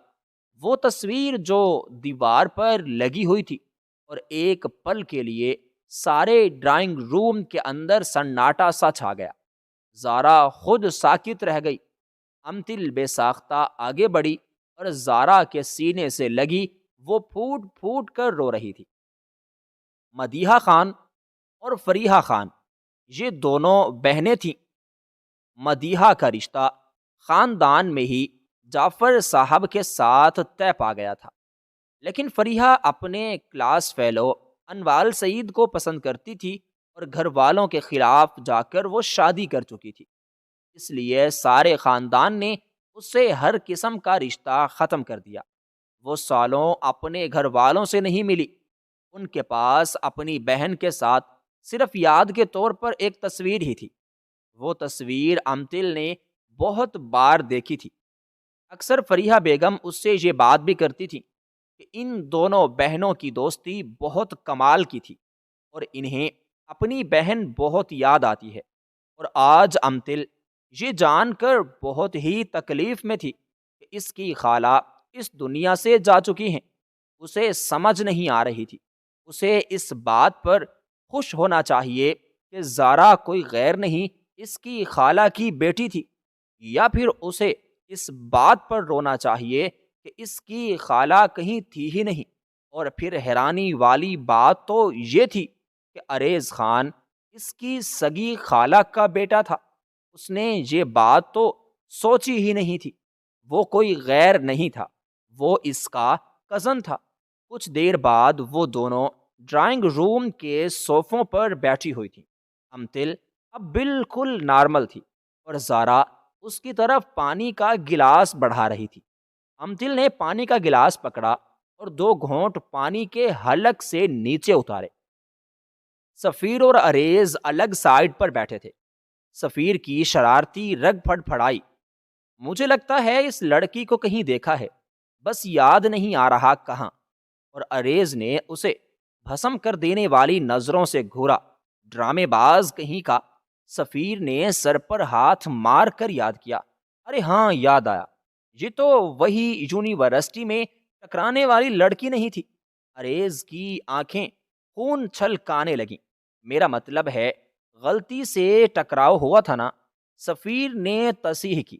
وہ تصویر جو دیوار پر لگی ہوئی تھی، اور ایک پل کے لیے سارے ڈرائنگ روم کے اندر سناٹا سا چھا گیا۔ زارا خود ساکت رہ گئی۔ امتل بے ساختہ آگے بڑھی اور زارا کے سینے سے لگی وہ پھوٹ پھوٹ کر رو رہی تھی۔ مدیحہ خان اور فریحہ خان یہ دونوں بہنیں تھیں۔ مدیحہ کا رشتہ خاندان میں ہی جعفر صاحب کے ساتھ طے پا گیا تھا، لیکن فریحہ اپنے کلاس فیلو انوال سعید کو پسند کرتی تھی اور گھر والوں کے خلاف جا کر وہ شادی کر چکی تھی۔ اس لیے سارے خاندان نے اس سے ہر قسم کا رشتہ ختم کر دیا۔ وہ سالوں اپنے گھر والوں سے نہیں ملی۔ ان کے پاس اپنی بہن کے ساتھ صرف یاد کے طور پر ایک تصویر ہی تھی۔ وہ تصویر امتل نے بہت بار دیکھی تھی۔ اکثر فریحہ بیگم اس سے یہ بات بھی کرتی تھی کہ ان دونوں بہنوں کی دوستی بہت کمال کی تھی اور انہیں اپنی بہن بہت یاد آتی ہے۔ اور آج امتل یہ جان کر بہت ہی تکلیف میں تھی کہ اس کی خالہ اس دنیا سے جا چکی ہیں۔ اسے سمجھ نہیں آ رہی تھی۔ اسے اس بات پر خوش ہونا چاہیے کہ زارا کوئی غیر نہیں اس کی خالہ کی بیٹی تھی، یا پھر اسے اس بات پر رونا چاہیے کہ اس کی خالہ کہیں تھی ہی نہیں۔ اور پھر حیرانی والی بات تو یہ تھی کہ اریز خان اس کی سگی خالہ کا بیٹا تھا۔ اس نے یہ بات تو سوچی ہی نہیں تھی۔ وہ کوئی غیر نہیں تھا، وہ اس کا کزن تھا۔ کچھ دیر بعد وہ دونوں ڈرائنگ روم کے صوفوں پر بیٹھی ہوئی تھی۔ امتل اب بالکل نارمل تھی اور زارا اس کی طرف پانی کا گلاس بڑھا رہی تھی۔ امتل نے پانی کا گلاس پکڑا اور 2 گھونٹ پانی کے حلق سے نیچے اتارے۔ سفیر اور اریز الگ سائڈ پر بیٹھے تھے۔ سفیر کی شرارتی رگ پھڑ پھڑائی۔ مجھے لگتا ہے اس لڑکی کو کہیں دیکھا ہے، بس یاد نہیں آ رہا کہاں۔ اور اریز نے اسے بھسم کر دینے والی نظروں سے گھورا۔ ڈرامے باز کہیں کا۔ سفیر نے سر پر ہاتھ مار کر یاد کیا، ارے ہاں یاد آیا، یہ تو وہی یونیورسٹی میں ٹکرانے والی لڑکی نہیں تھی۔ اریز کی آنکھیں خون چھلکانے لگیں۔ میرا مطلب ہے غلطی سے ٹکراؤ ہوا تھا نا؟ سفیر نے تصحیح کی۔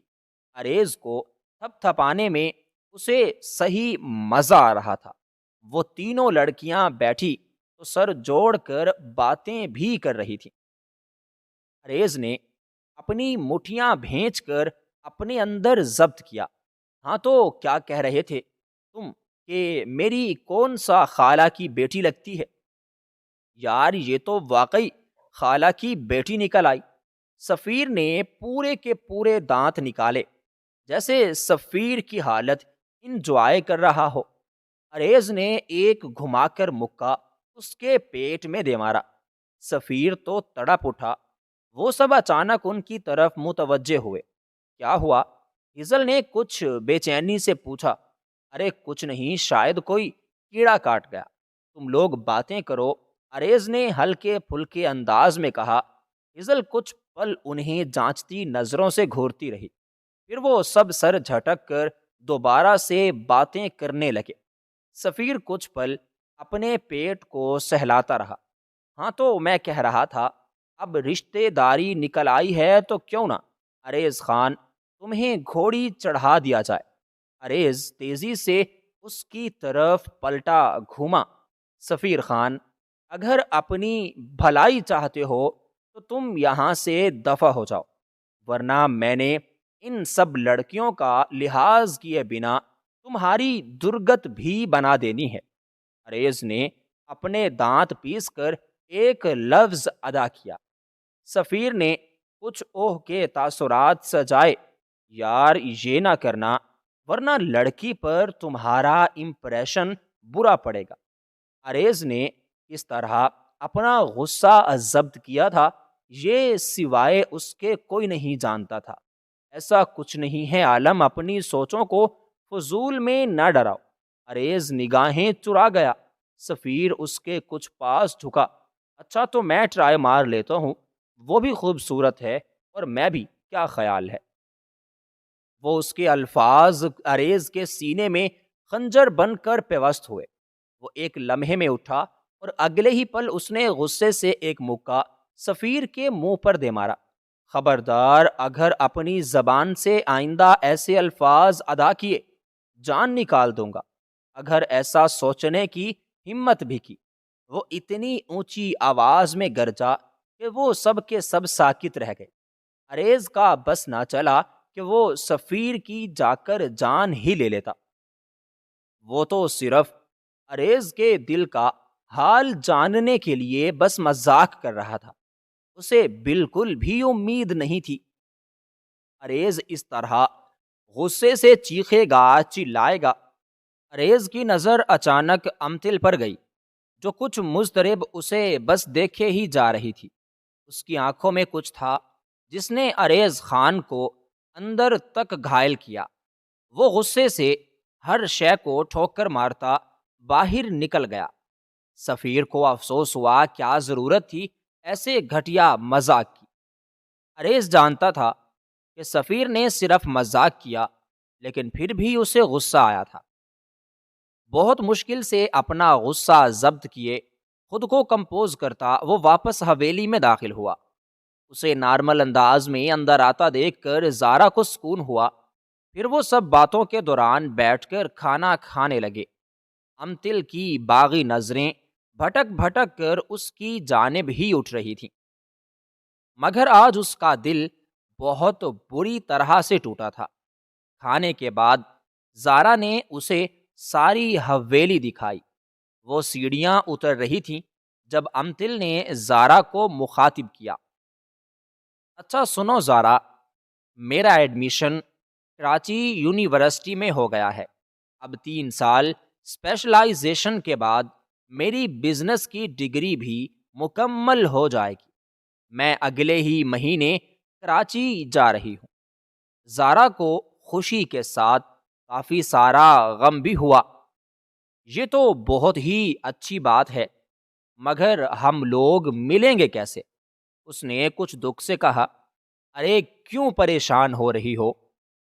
اریز کو تھپ تھپانے میں اسے صحیح مزہ آ رہا تھا۔ وہ تینوں لڑکیاں بیٹھی تو سر جوڑ کر باتیں بھی کر رہی تھیں۔ اریز نے اپنی مٹھیاں بھینچ کر اپنے اندر ضبط کیا۔ ہاں تو کیا کہہ رہے تھے تم کہ میری کون سا خالہ کی بیٹی لگتی ہے؟ یار یہ تو واقعی خالہ کی بیٹی نکل آئی۔ سفیر نے پورے کے پورے دانت نکالے، جیسے سفیر کی حالت انجوائے کر رہا ہو۔ اریز نے ایک گھما کر مکہ اس کے پیٹ میں دے مارا۔ سفیر تو تڑپ اٹھا۔ وہ سب اچانک ان کی طرف متوجہ ہوئے۔ کیا ہوا؟ ہزل نے کچھ بے چینی سے پوچھا۔ ارے کچھ نہیں، شاید کوئی کیڑا کاٹ گیا، تم لوگ باتیں کرو، اریز نے ہلکے پھلکے انداز میں کہا۔ ہزل کچھ پل انہیں جانچتی نظروں سے گھورتی رہی، پھر وہ سب سر جھٹک کر دوبارہ سے باتیں کرنے لگے۔ سفیر کچھ پل اپنے پیٹ کو سہلاتا رہا۔ ہاں تو میں کہہ رہا تھا، اب رشتے داری نکل آئی ہے تو کیوں نہ اریز خان تمہیں گھوڑی چڑھا دیا جائے۔ اریز تیزی سے اس کی طرف پلٹا گھوما۔ سفیر خان، اگر اپنی بھلائی چاہتے ہو تو تم یہاں سے دفع ہو جاؤ، ورنہ میں نے ان سب لڑکیوں کا لحاظ کیے بنا تمہاری درگت بھی بنا دینی ہے۔ اریز نے اپنے دانت پیس کر ایک لفظ ادا کیا۔ سفیر نے کچھ اوہ کے تاثرات سجائے۔ یار یہ نہ کرنا، ورنہ لڑکی پر تمہارا امپریشن برا پڑے گا۔ اریز نے اس طرح اپنا غصہ ضبط کیا تھا، یہ سوائے اس کے کوئی نہیں جانتا تھا۔ ایسا کچھ نہیں ہے عالم، اپنی سوچوں کو فضول میں نہ ڈراؤ۔ اریز نگاہیں چرا گیا۔ سفیر اس کے کچھ پاس جھکا۔ اچھا تو میں ٹرائی مار لیتا ہوں، وہ بھی خوبصورت ہے اور میں بھی، کیا خیال ہے؟ وہ اس کے الفاظ اریز کے سینے میں خنجر بن کر پیوست ہوئے۔ وہ ایک لمحے میں اٹھا اور اگلے ہی پل اس نے غصے سے ایک مکہ سفیر کے منہ پر دے مارا۔ خبردار، اگر اپنی زبان سے آئندہ ایسے الفاظ ادا کیے جان نکال دوں گا۔ اگر ایسا سوچنے کی ہمت بھی کی۔ وہ اتنی اونچی آواز میں گرجا کہ وہ سب کے سب ساکت رہ گئے۔ اریز کا بس نہ چلا کہ وہ سفیر کی جا کر جان ہی لے لیتا۔ وہ تو صرف اریز کے دل کا حال جاننے کے لیے بس مذاق کر رہا تھا، اسے بالکل بھی امید نہیں تھی۔ اریز اس طرح غصے سے چیخے گا، چلائے گا۔ اریز کی نظر اچانک امتل پر گئی، جو کچھ مضطرب اسے بس دیکھے ہی جا رہی تھی۔ اس کی آنکھوں میں کچھ تھا جس نے اریز خان کو اندر تک گھائل کیا۔ وہ غصے سے ہر شے کو ٹھوکر مارتا باہر نکل گیا۔ سفیر کو افسوس ہوا، کیا ضرورت تھی ایسے گھٹیا مذاق کی۔ اریز جانتا تھا کہ سفیر نے صرف مذاق کیا، لیکن پھر بھی اسے غصہ آیا تھا۔ بہت مشکل سے اپنا غصہ ضبط کیے خود کو کمپوز کرتا وہ واپس حویلی میں داخل ہوا۔ اسے نارمل انداز میں اندر آتا دیکھ کر زارا کو سکون ہوا۔ پھر وہ سب باتوں کے دوران بیٹھ کر کھانا کھانے لگے۔ امتل کی باغی نظریں بھٹک بھٹک کر اس کی جانب ہی اٹھ رہی تھیں، مگر آج اس کا دل بہت بری طرح سے ٹوٹا تھا۔ کھانے کے بعد زارا نے اسے ساری حویلی دکھائی۔ وہ سیڑھیاں اتر رہی تھیں جب امتل نے زارا کو مخاطب کیا۔ اچھا سنو زارا، میرا ایڈمیشن کراچی یونیورسٹی میں ہو گیا ہے۔ اب 3 سال اسپیشلائزیشن کے بعد میری بزنس کی ڈگری بھی مکمل ہو جائے گی۔ میں اگلے ہی مہینے کراچی جا رہی ہوں۔ زارا کو خوشی کے ساتھ کافی سارا غم بھی ہوا۔ یہ تو بہت ہی اچھی بات ہے، مگر ہم لوگ ملیں گے کیسے؟ اس نے کچھ دکھ سے کہا۔ ارے کیوں پریشان ہو رہی ہو؟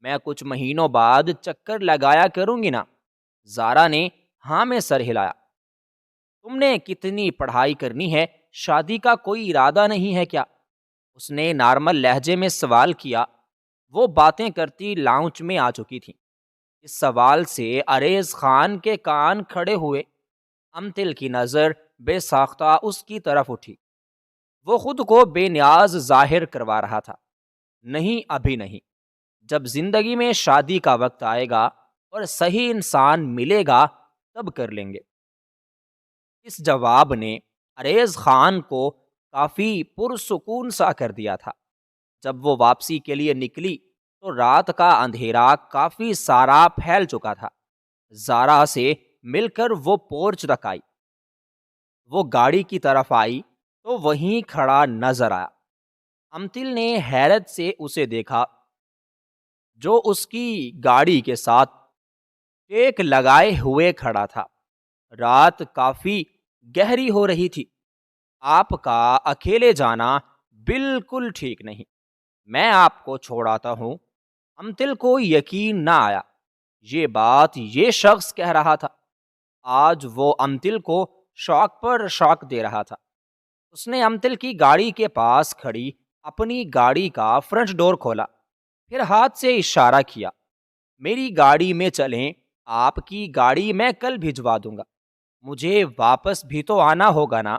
میں کچھ مہینوں بعد چکر لگایا کروں گی نا۔ زارا نے ہاں میں سر ہلایا۔ تم نے کتنی پڑھائی کرنی ہے؟ شادی کا کوئی ارادہ نہیں ہے کیا؟ اس نے نارمل لہجے میں سوال کیا۔ وہ باتیں کرتی لاؤنج میں آ چکی تھی۔ اس سوال سے عریض خان کے کان کھڑے ہوئے۔ امتل کی نظر بے ساختہ اس کی طرف اٹھی۔ وہ خود کو بے نیاز ظاہر کروا رہا تھا۔ نہیں، ابھی نہیں، جب زندگی میں شادی کا وقت آئے گا اور صحیح انسان ملے گا تب کر لیں گے۔ اس جواب نے عریض خان کو کافی پرسکون سا کر دیا تھا۔ جب وہ واپسی کے لیے نکلی تو رات کا اندھیرا کافی سارا پھیل چکا تھا۔ زارا سے مل کر وہ پورچ تک آئی۔ وہ گاڑی کی طرف آئی تو وہیں کھڑا نظر آیا۔ امتل نے حیرت سے اسے دیکھا، جو اس کی گاڑی کے ساتھ ٹیک لگائے ہوئے کھڑا تھا۔ رات کافی گہری ہو رہی تھی۔ آپ کا اکیلے جانا بالکل ٹھیک نہیں، میں آپ کو چھوڑاتا ہوں۔ امتل کو یقین نہ آیا یہ بات یہ شخص کہہ رہا تھا۔ آج وہ امتل کو شوق پر شوق دے رہا تھا۔ اس نے امتل کی گاڑی کے پاس کھڑی اپنی گاڑی کا فرنٹ ڈور کھولا، پھر ہاتھ سے اشارہ کیا۔ میری گاڑی میں چلیں، آپ کی گاڑی میں کل بھجوا دوں گا۔ مجھے واپس بھی تو آنا ہوگا نا۔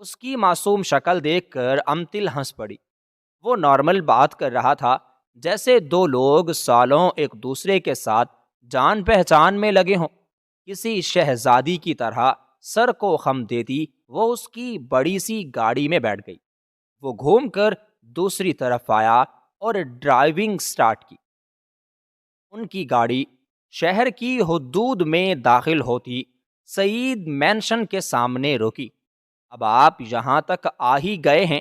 اس کی معصوم شکل دیکھ کر امتل ہنس پڑی۔ وہ نارمل بات کر رہا تھا، جیسے دو لوگ سالوں ایک دوسرے کے ساتھ جان پہچان میں لگے ہوں۔ کسی شہزادی کی طرح سر کو خم دیتی وہ اس کی بڑی سی گاڑی میں بیٹھ گئی۔ وہ گھوم کر دوسری طرف آیا اور ڈرائیونگ سٹارٹ کی۔ ان کی گاڑی شہر کی حدود میں داخل ہوتی سعید مینشن کے سامنے روکی۔ اب آپ یہاں تک آ ہی گئے ہیں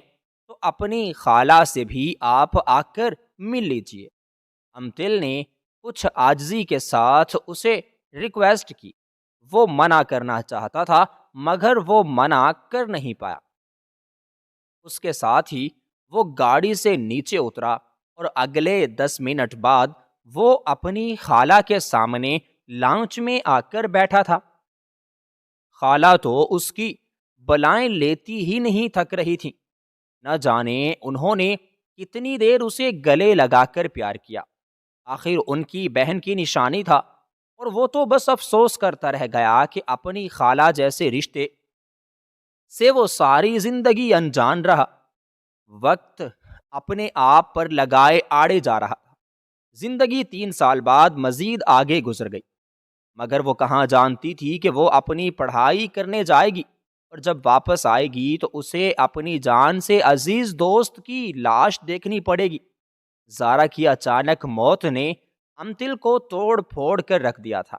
تو اپنی خالہ سے بھی آپ آ کر مل لیجئے۔ امتل نے کچھ عاجزی کے ساتھ اسے ریکویسٹ کی۔ وہ منع کرنا چاہتا تھا مگر وہ منع کر نہیں پایا۔ اس کے ساتھ ہی وہ گاڑی سے نیچے اترا اور اگلے 10 منٹ بعد وہ اپنی خالہ کے سامنے لاؤنج میں آ کر بیٹھا تھا۔ خالہ تو اس کی بلائیں لیتی ہی نہیں تھک رہی تھی۔ نہ جانے انہوں نے کتنی دیر اسے گلے لگا کر پیار کیا۔ آخر ان کی بہن کی نشانی تھا اور وہ تو بس افسوس کرتا رہ گیا کہ اپنی خالہ جیسے رشتے سے وہ ساری زندگی انجان رہا۔ وقت اپنے آپ پر لگائے آڑے جا رہا تھا۔ زندگی 3 سال بعد مزید آگے گزر گئی، مگر وہ کہاں جانتی تھی کہ وہ اپنی پڑھائی کرنے جائے گی اور جب واپس آئے گی تو اسے اپنی جان سے عزیز دوست کی لاش دیکھنی پڑے گی۔ زارا کی اچانک موت نے امتل کو توڑ پھوڑ کر رکھ دیا تھا۔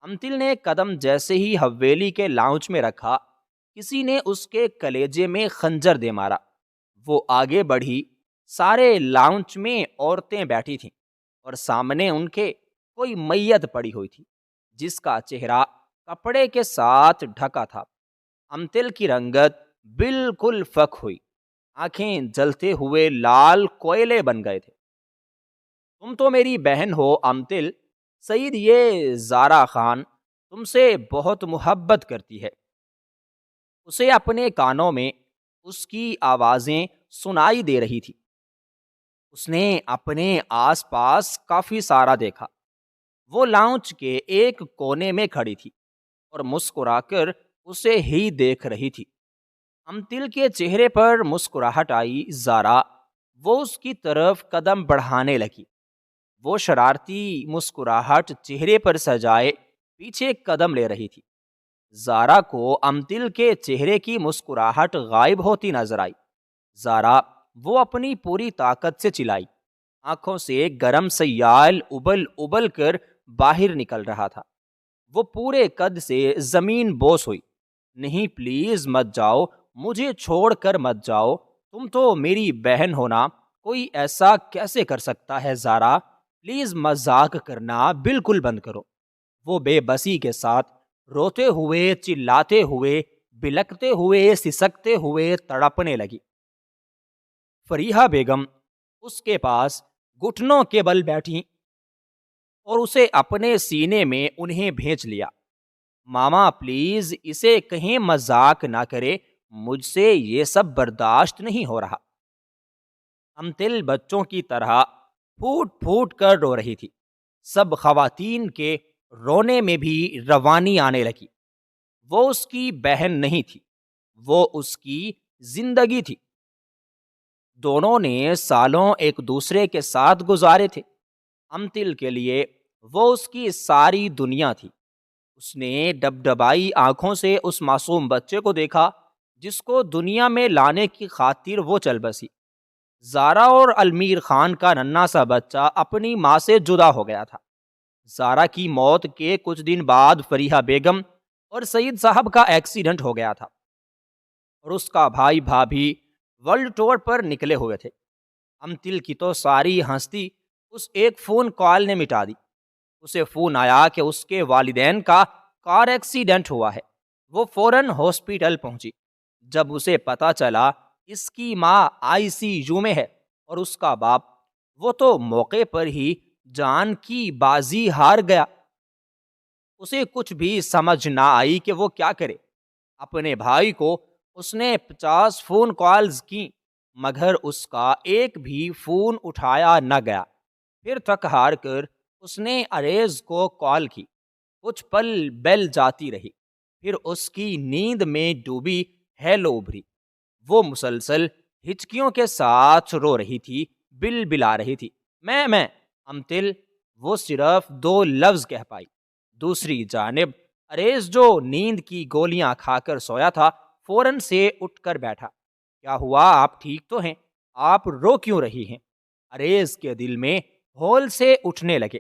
امتل نے قدم جیسے ہی حویلی کے لاؤنج میں رکھا، کسی نے اس کے کلیجے میں خنجر دے مارا۔ وہ آگے بڑھی۔ سارے لاؤنج میں عورتیں بیٹھی تھیں اور سامنے ان کے کوئی میت پڑی ہوئی تھی جس کا چہرہ کپڑے کے ساتھ ڈھکا تھا۔ امتل کی رنگت بالکل فک ہوئی، آنکھیں جلتے ہوئے لال کوئلے بن گئے تھے۔ تم تو میری بہن ہو امتل، سعید یہ زارا خان تم سے بہت محبت کرتی ہے۔ اسے اپنے کانوں میں اس کی آوازیں سنائی دے رہی تھی۔ اس نے اپنے آس پاس کافی سارا دیکھا۔ وہ لاؤنج کے ایک کونے میں کھڑی تھی اور مسکرا کر اسے ہی دیکھ رہی تھی۔ امتل کے چہرے پر مسکراہٹ آئی۔ زارا، وہ اس کی طرف قدم بڑھانے لگی۔ وہ شرارتی مسکراہٹ چہرے پر سجائے پیچھے قدم لے رہی تھی۔ زارا کو امتل کے چہرے کی مسکراہٹ غائب ہوتی نظر آئی۔ زارا، وہ اپنی پوری طاقت سے چلائی۔ آنکھوں سے گرم سیال ابل ابل کر باہر نکل رہا تھا۔ وہ پورے قد سے زمین بوس ہوئی۔ نہیں پلیز مت جاؤ، مجھے چھوڑ کر مت جاؤ، تم تو میری بہن ہونا، کوئی ایسا کیسے کر سکتا ہے زارا، پلیز مذاق کرنا بالکل بند کرو۔ وہ بے بسی کے ساتھ روتے ہوئے، چلاتے ہوئے، بلکتے ہوئے، سسکتے ہوئے تڑپنے لگی۔ فریحہ بیگم اس کے پاس گھٹنوں کے بل بیٹھی اور اسے اپنے سینے میں انہیں بھیج لیا۔ ماما پلیز اسے کہیں مذاق نہ کرے، مجھ سے یہ سب برداشت نہیں ہو رہا۔ امتل بچوں کی طرح پھوٹ پھوٹ کر رو رہی تھی۔ سب خواتین کے رونے میں بھی روانی آنے لگی۔ وہ اس کی بہن نہیں تھی، وہ اس کی زندگی تھی۔ دونوں نے سالوں ایک دوسرے کے ساتھ گزارے تھے۔ امتل کے لیے وہ اس کی ساری دنیا تھی۔ اس نے ڈبڈبائی آنکھوں سے اس معصوم بچے کو دیکھا جس کو دنیا میں لانے کی خاطر وہ چل بسی۔ زارا اور المیر خان کا ننھا سا بچہ اپنی ماں سے جدا ہو گیا تھا۔ زارا کی موت کے کچھ دن بعد فریحہ بیگم اور سعید صاحب کا ایکسیڈنٹ ہو گیا تھا اور اس کا بھائی بھابھی ورلڈ ٹور پر نکلے ہوئے تھے۔ امتل کی تو ساری ہستی اس ایک فون کال نے مٹا دی۔ اسے فون آیا کہ اس کے والدین کا کار ایکسیڈنٹ ہوا ہے۔ وہ فوراً ہاسپٹل پہنچی۔ جب اسے پتا چلا اس کی ماں ICU میں ہے اور اس کا باپ، وہ تو موقع پر ہی جان کی بازی ہار گیا۔ اسے کچھ بھی سمجھ نہ آئی کہ وہ کیا کرے۔ اپنے بھائی کو اس نے 50 فون کالز کی مگر اس کا ایک بھی فون اٹھایا نہ گیا۔ پھر تھک ہار کر اس نے عریض کو کال کی۔ کچھ پل بیل جاتی رہی، پھر اس کی نیند میں ڈوبی ہیلو ابھری۔ وہ مسلسل ہچکیوں کے ساتھ رو رہی تھی، بل بلا رہی تھی، میں امتل۔ وہ صرف 2 لفظ کہہ پائی۔ دوسری جانب عریض جو نیند کی گولیاں کھا کر سویا تھا فوراً سے اٹھ کر بیٹھا۔ کیا ہوا، آپ ٹھیک تو ہیں؟ آپ رو کیوں رہی ہیں؟ عریض کے دل میں ہول سے اٹھنے لگے۔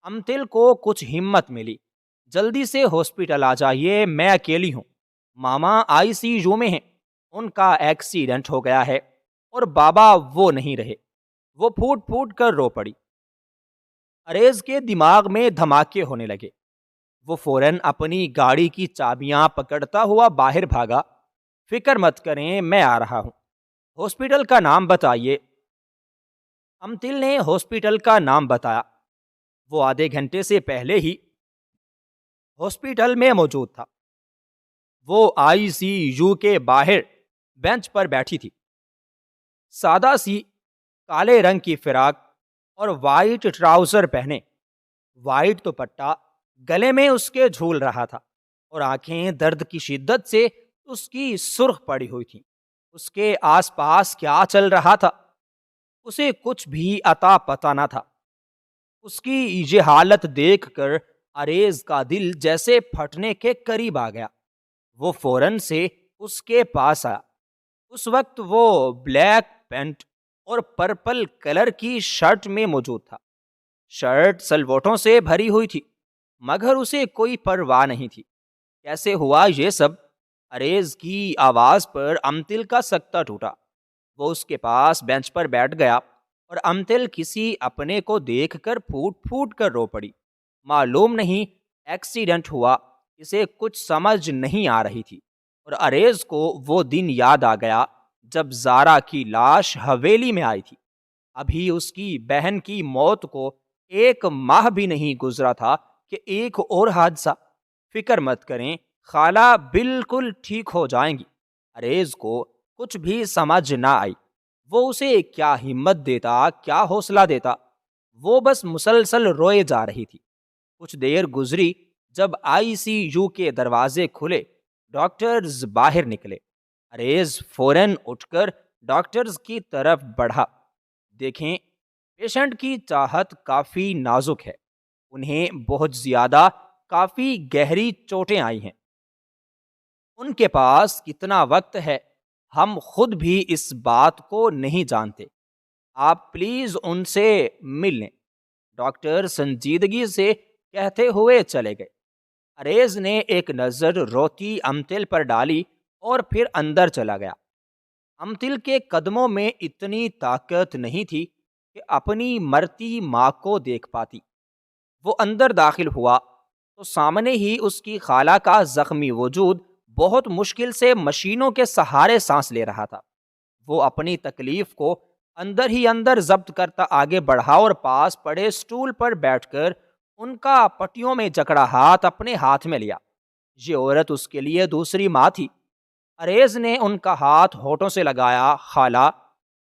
امتل کو کچھ ہمت ملی۔ جلدی سے ہاسپٹل آ جائیے، میں اکیلی ہوں۔ ماما ICU میں ہیں، ان کا ایکسیڈنٹ ہو گیا ہے اور بابا وہ نہیں رہے۔ وہ پھوٹ پھوٹ کر رو پڑی۔ عریض کے دماغ میں دھماکے ہونے لگے۔ وہ فوراً اپنی گاڑی کی چابیاں پکڑتا ہوا باہر بھاگا۔ فکر مت کریں، میں آ رہا ہوں۔ ہاسپٹل کا نام بتائیے۔ امتل نے ہاسپٹل کا نام بتایا۔ وہ آدھے گھنٹے سے پہلے ہی ہاسپٹل میں موجود تھا۔ وہ ICU کے باہر بینچ پر بیٹھی تھی۔ سادہ سی کالے رنگ کی فراق اور وائٹ ٹراؤزر پہنے، وائٹ دوپٹہ گلے میں اس کے جھول رہا تھا اور آنکھیں درد کی شدت سے اس کی سرخ پڑی ہوئی تھیں۔ اس کے آس پاس کیا چل رہا تھا اسے کچھ بھی عطا پتہ نہ تھا۔ اس کی یہ حالت دیکھ کر عریض کا دل جیسے پھٹنے کے قریب آ گیا۔ وہ فوراً سے اس کے پاس آیا۔ اس وقت وہ بلیک پینٹ اور پرپل کلر کی شرٹ میں موجود تھا۔ شرٹ سلوٹوں سے بھری ہوئی تھی مگر اسے کوئی پرواہ نہیں تھی۔ کیسے ہوا یہ سب؟ عریض کی آواز پر امتل کا سکتہ ٹوٹا۔ وہ اس کے پاس بینچ پر بیٹھ گیا اور امتل کسی اپنے کو دیکھ کر پھوٹ پھوٹ کر رو پڑی۔ معلوم نہیں ایکسیڈنٹ ہوا، اسے کچھ سمجھ نہیں آ رہی تھی اور عریض کو وہ دن یاد آ گیا جب زارا کی لاش حویلی میں آئی تھی۔ ابھی اس کی بہن کی موت کو 1 ماہ بھی نہیں گزرا تھا کہ ایک اور حادثہ۔ فکر مت کریں، خالہ بالکل ٹھیک ہو جائیں گی۔ عریض کو کچھ بھی سمجھ نہ آئی۔ وہ اسے کیا ہمت دیتا، کیا حوصلہ دیتا۔ وہ بس مسلسل روئے جا رہی تھی۔ کچھ دیر گزری، جب ICU کے دروازے کھلے، ڈاکٹرز باہر نکلے۔ عریض فوراً اٹھ کر ڈاکٹرز کی طرف بڑھا۔ دیکھیں، پیشنٹ کی چاہت کافی نازک ہے، انہیں بہت زیادہ کافی گہری چوٹیں آئی ہیں۔ ان کے پاس کتنا وقت ہے ہم خود بھی اس بات کو نہیں جانتے۔ آپ پلیز ان سے مل لیں، ڈاکٹر سنجیدگی سے کہتے ہوئے چلے گئے۔ اریز نے ایک نظر روتی امتل پر ڈالی اور پھر اندر چلا گیا۔ امتل کے قدموں میں اتنی طاقت نہیں تھی کہ اپنی مرتی ماں کو دیکھ پاتی۔ وہ اندر داخل ہوا تو سامنے ہی اس کی خالہ کا زخمی وجود بہت مشکل سے مشینوں کے سہارے سانس لے رہا تھا۔ وہ اپنی تکلیف کو اندر ہی اندر ضبط کرتا آگے بڑھا اور پاس پڑے اسٹول پر بیٹھ کر ان کا پٹیوں میں جکڑا ہاتھ اپنے ہاتھ میں لیا۔ یہ عورت اس کے لیے دوسری ماں تھی۔ اریز نے ان کا ہاتھ ہونٹوں سے لگایا، خالہ۔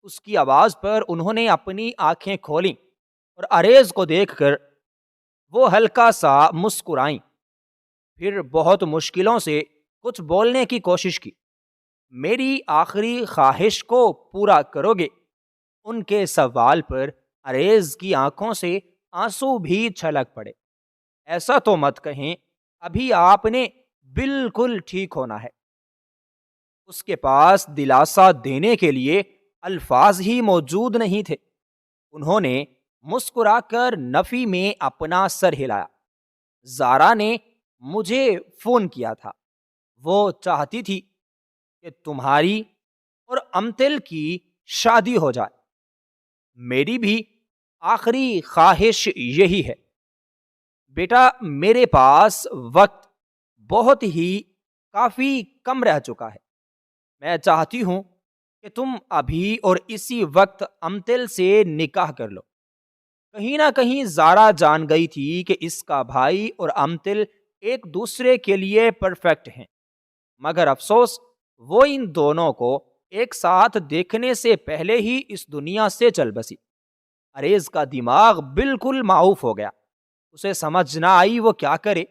اس کی آواز پر انہوں نے اپنی آنکھیں کھولیں اور اریز کو دیکھ کر وہ ہلکا سا مسکرائیں، پھر بہت مشکلوں سے کچھ بولنے کی کوشش کی۔ میری آخری خواہش کو پورا کرو گے؟ ان کے سوال پر اریز کی آنکھوں سے آنسو بھی چھلک پڑے۔ ایسا تو مت کہیں، ابھی آپ نے بالکل ٹھیک ہونا ہے۔ اس کے پاس دلاسا دینے کے لیے الفاظ ہی موجود نہیں تھے۔ انہوں نے مسکرا کر نفی میں اپنا سر ہلایا۔ زارا نے مجھے فون کیا تھا، وہ چاہتی تھی کہ تمہاری اور امتل کی شادی ہو جائے۔ میری بھی آخری خواہش یہی ہے۔ بیٹا، میرے پاس وقت بہت ہی کافی کم رہ چکا ہے۔ میں چاہتی ہوں کہ تم ابھی اور اسی وقت امتل سے نکاح کر لو۔ کہیں نہ کہیں زارا جان گئی تھی کہ اس کا بھائی اور امتل ایک دوسرے کے لیے پرفیکٹ ہیں، مگر افسوس وہ ان دونوں کو ایک ساتھ دیکھنے سے پہلے ہی اس دنیا سے چل بسی۔ اریز کا دماغ بالکل معاف ہو گیا۔ اسے سمجھ نہ آئی وہ کیا کرے۔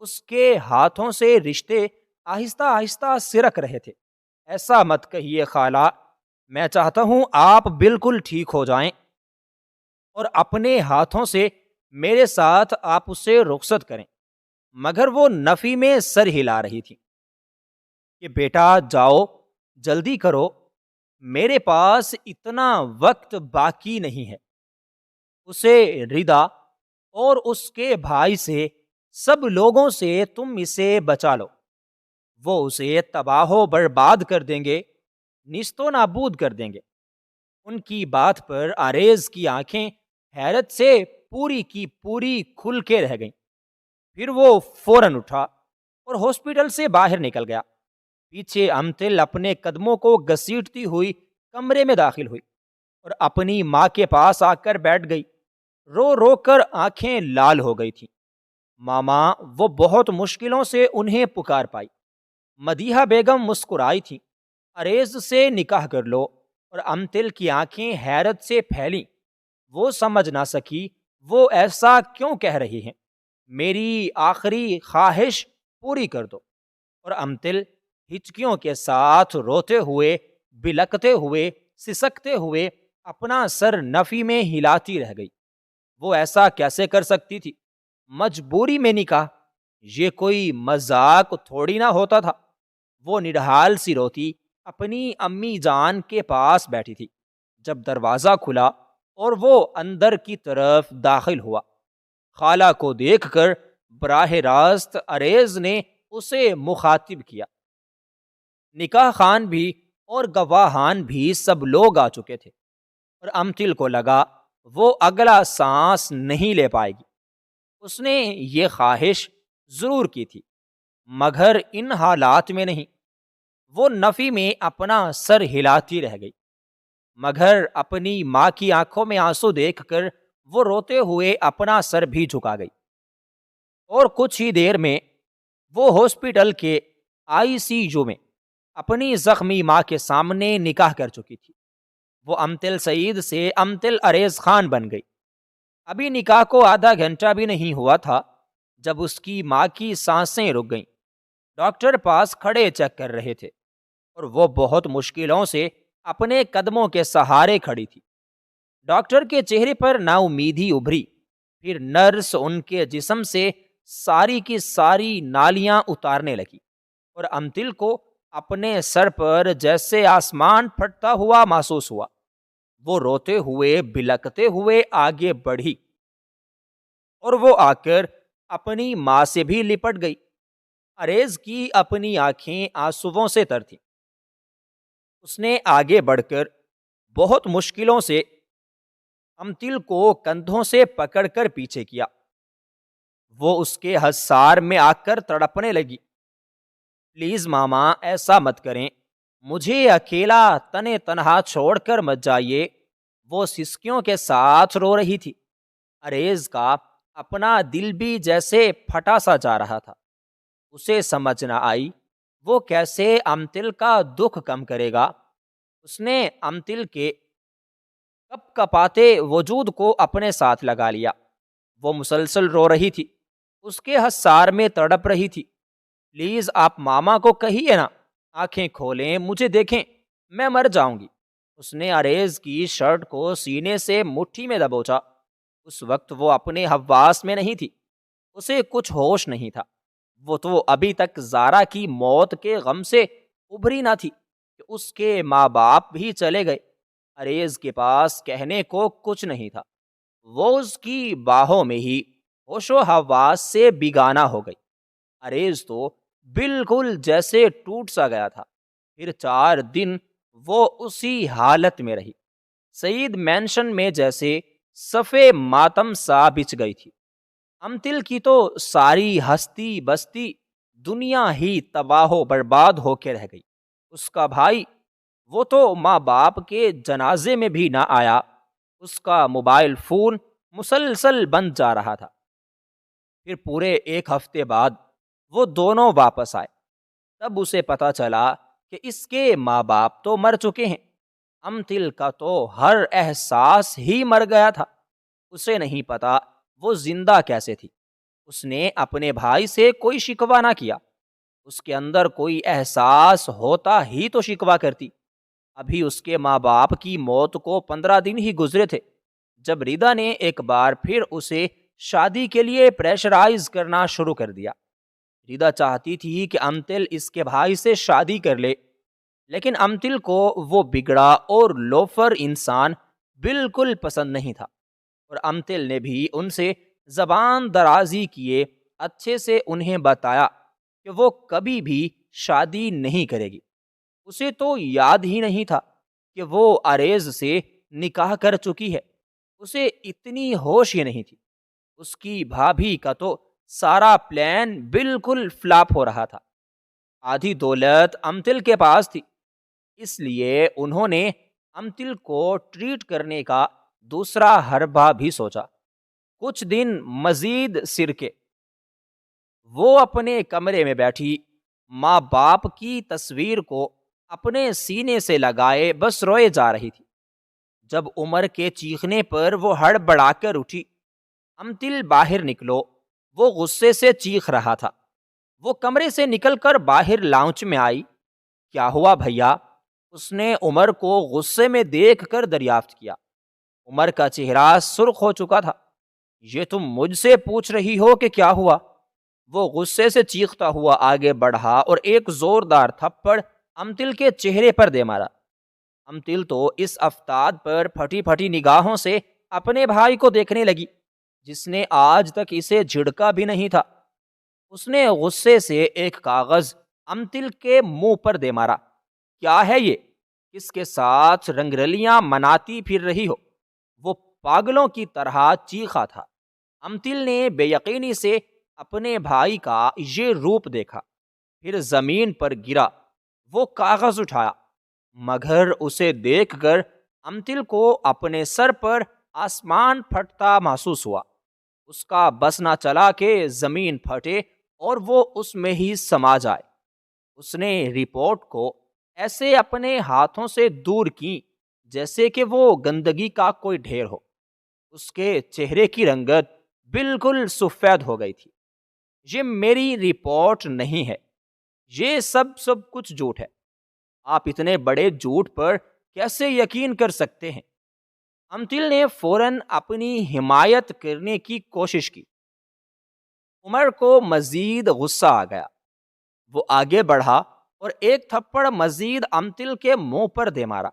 اس کے ہاتھوں سے رشتے آہستہ آہستہ سرک رہے تھے۔ ایسا مت کہیے خالہ، میں چاہتا ہوں آپ بالکل ٹھیک ہو جائیں، اور اپنے ہاتھوں سے میرے ساتھ آپ اسے رخصت کریں۔ مگر وہ نفی میں سر ہلا رہی تھی کہ بیٹا جاؤ، جلدی کرو، میرے پاس اتنا وقت باقی نہیں ہے۔ اسے ردا اور اس کے بھائی سے، سب لوگوں سے تم اسے بچا لو۔ وہ اسے تباہ و برباد کر دیں گے، نیست و نابود کر دیں گے۔ ان کی بات پر اریز کی آنکھیں حیرت سے پوری کی پوری کھل کے رہ گئیں۔ پھر وہ فوراً اٹھا اور ہاسپٹل سے باہر نکل گیا۔ پیچھے امتل اپنے قدموں کو گھسیٹتی ہوئی کمرے میں داخل ہوئی اور اپنی ماں کے پاس آ کر بیٹھ گئی۔ رو رو کر آنکھیں لال ہو گئی تھیں۔ ماما، وہ بہت مشکلوں سے انہیں پکار پائی۔ مدیحہ بیگم مسکرائی تھی۔ اریز سے نکاح کر لو، اور امتل کی آنکھیں حیرت سے پھیلیں۔ وہ سمجھ نہ سکی وہ ایسا کیوں کہہ رہی ہیں۔ میری آخری خواہش پوری کر دو۔ اور امتل ہچکیوں کے ساتھ روتے ہوئے، بلکتے ہوئے، سسکتے ہوئے اپنا سر نفی میں ہلاتی رہ گئی۔ وہ ایسا کیسے کر سکتی تھی؟ مجبوری میں نکاح، یہ کوئی مذاق تھوڑی نہ ہوتا تھا۔ وہ نڈھال سی روتی اپنی امی جان کے پاس بیٹھی تھی جب دروازہ کھلا اور وہ اندر کی طرف داخل ہوا۔ خالہ کو دیکھ کر براہ راست اریز نے اسے مخاطب کیا۔ نکاح خان بھی اور گواہان بھی سب لوگ آ چکے تھے، اور امتل کو لگا وہ اگلا سانس نہیں لے پائے گی۔ اس نے یہ خواہش ضرور کی تھی، مگر ان حالات میں نہیں۔ وہ نفی میں اپنا سر ہلاتی رہ گئی، مگر اپنی ماں کی آنکھوں میں آنسو دیکھ کر وہ روتے ہوئے اپنا سر بھی جھکا گئی۔ اور کچھ ہی دیر میں وہ ہاسپٹل کے ICU میں اپنی زخمی ماں کے سامنے نکاح کر چکی تھی۔ وہ امتل سعید سے امتل اریز خان بن گئی۔ ابھی نکاح کو آدھا گھنٹہ بھی نہیں ہوا تھا جب اس کی ماں کی سانسیں رک گئیں۔ ڈاکٹر پاس کھڑے چیک کر رہے تھے اور وہ بہت مشکلوں سے اپنے قدموں کے سہارے کھڑی تھی۔ ڈاکٹر کے چہرے پر نا امیدی ابھری۔ پھر نرس ان کے جسم سے ساری کی ساری نالیاں اتارنے لگی اور امتل کو اپنے سر پر جیسے آسمان پھٹتا ہوا محسوس ہوا۔ وہ روتے ہوئے بلکتے ہوئے آگے بڑھی اور وہ آ کر اپنی ماں سے بھی لپٹ گئی۔ عریض کی اپنی آنکھیں آنسوؤں سے تر تھیں۔ اس نے آگے بڑھ کر بہت مشکلوں سے امتل کو کندھوں سے پکڑ کر پیچھے کیا۔ وہ اس کے حصار میں آ کر تڑپنے لگی۔ پلیز ماما ایسا مت کریں، مجھے اکیلا تنے تنہا چھوڑ کر مت جائیے۔ وہ سسکیوں کے ساتھ رو رہی تھی۔ عریض کا اپنا دل بھی جیسے پھٹا سا جا رہا تھا۔ اسے سمجھ نہ آئی وہ کیسے امتل کا دکھ کم کرے گا۔ اس نے امتل کے کپ کپاتے وجود کو اپنے ساتھ لگا لیا۔ وہ مسلسل رو رہی تھی، اس کے حصار میں تڑپ رہی تھی۔ پلیز آپ ماما کو کہیے نا، آنکھیں کھولیں، مجھے دیکھیں، میں مر جاؤں گی۔ اس نے عریض کی شرٹ کو سینے سے مٹھی میں دبوچا۔ اس وقت وہ اپنے حواس میں نہیں تھی، اسے کچھ ہوش نہیں تھا۔ وہ تو ابھی تک زارا کی موت کے غم سے ابھری نہ تھی کہ اس کے ماں باپ بھی چلے گئے۔ عریض کے پاس کہنے کو کچھ نہیں تھا۔ وہ اس کی باہوں میں ہی ہوش و حواس سے بیگانہ ہو گئی۔ عریض تو بالکل جیسے ٹوٹ سا گیا تھا۔ پھر 4 دن وہ اسی حالت میں رہی۔ سعید مینشن میں جیسے صفے ماتم سا بچھ گئی تھی۔ امتل کی تو ساری ہستی بستی دنیا ہی تباہ و برباد ہو کے رہ گئی۔ اس کا بھائی، وہ تو ماں باپ کے جنازے میں بھی نہ آیا۔ اس کا موبائل فون مسلسل بند جا رہا تھا۔ پھر پورے 1 ہفتے بعد وہ دونوں واپس آئے۔ تب اسے پتا چلا کہ اس کے ماں باپ تو مر چکے ہیں۔ امتل کا تو ہر احساس ہی مر گیا تھا۔ اسے نہیں پتا وہ زندہ کیسے تھی۔ اس نے اپنے بھائی سے کوئی شکوہ نہ کیا۔ اس کے اندر کوئی احساس ہوتا ہی تو شکوہ کرتی۔ ابھی اس کے ماں باپ کی موت کو 15 دن ہی گزرے تھے جب ریدا نے ایک بار پھر اسے شادی کے لیے پریشرائز کرنا شروع کر دیا۔ ریدا چاہتی تھی کہ امتل اس کے بھائی سے شادی کر لے، لیکن امتل کو وہ بگڑا اور لوفر انسان بالکل پسند نہیں تھا، اور امتل نے بھی ان سے زبان درازی کیے اچھے سے انہیں بتایا کہ وہ کبھی بھی شادی نہیں کرے گی۔ اسے تو یاد ہی نہیں تھا کہ وہ عریض سے نکاح کر چکی ہے۔ اسے اتنی ہوش ہی نہیں تھی۔ اس کی بھابھی کا تو سارا پلان بالکل فلاپ ہو رہا تھا۔ آدھی دولت امتل کے پاس تھی، اس لیے انہوں نے امتل کو ٹریٹ کرنے کا دوسرا حربہ بھی سوچا۔ کچھ دن مزید سرکے۔ وہ اپنے کمرے میں بیٹھی ماں باپ کی تصویر کو اپنے سینے سے لگائے بس روئے جا رہی تھی۔ جب عمر کے چیخنے پر وہ ہڑبڑا کر اٹھی، امتل باہر نکلو، وہ غصے سے چیخ رہا تھا۔ وہ کمرے سے نکل کر باہر لاؤنج میں آئی۔ کیا ہوا بھیا؟ اس نے عمر کو غصے میں دیکھ کر دریافت کیا۔ عمر کا چہرہ سرخ ہو چکا تھا۔ یہ تم مجھ سے پوچھ رہی ہو کہ کیا ہوا؟ وہ غصے سے چیختا ہوا آگے بڑھا اور ایک زوردار تھپڑ امتل کے چہرے پر دے مارا۔ امتل تو اس افتاد پر پھٹی پھٹی نگاہوں سے اپنے بھائی کو دیکھنے لگی جس نے آج تک اسے جھڑکا بھی نہیں تھا۔ اس نے غصے سے ایک کاغذ امتل کے منہ پر دے مارا۔ کیا ہے یہ؟ کس کے ساتھ رنگرلیاں مناتی پھر رہی ہو؟ وہ پاگلوں کی طرح چیخا تھا۔ امتل نے بے یقینی سے اپنے بھائی کا یہ روپ دیکھا، پھر زمین پر گرا۔ وہ کاغذ اٹھایا، مگر اسے دیکھ کر امتل کو اپنے سر پر آسمان پھٹتا محسوس ہوا۔ اس کا بس نہ چلا کہ زمین پھٹے اور وہ اس میں ہی سما جائے۔ اس نے رپورٹ کو ایسے اپنے ہاتھوں سے دور کی جیسے کہ وہ گندگی کا کوئی ڈھیر ہو۔ اس کے چہرے کی رنگت بالکل سفید ہو گئی تھی۔ یہ میری رپورٹ نہیں ہے، یہ سب کچھ جھوٹ ہے۔ آپ اتنے بڑے جھوٹ پر کیسے یقین کر سکتے ہیں؟ امتل نے فوراً اپنی حمایت کرنے کی کوشش کی۔ عمر کو مزید غصہ آ گیا۔ وہ آگے بڑھا اور ایک تھپڑ مزید امتل کے منہ پر دے مارا۔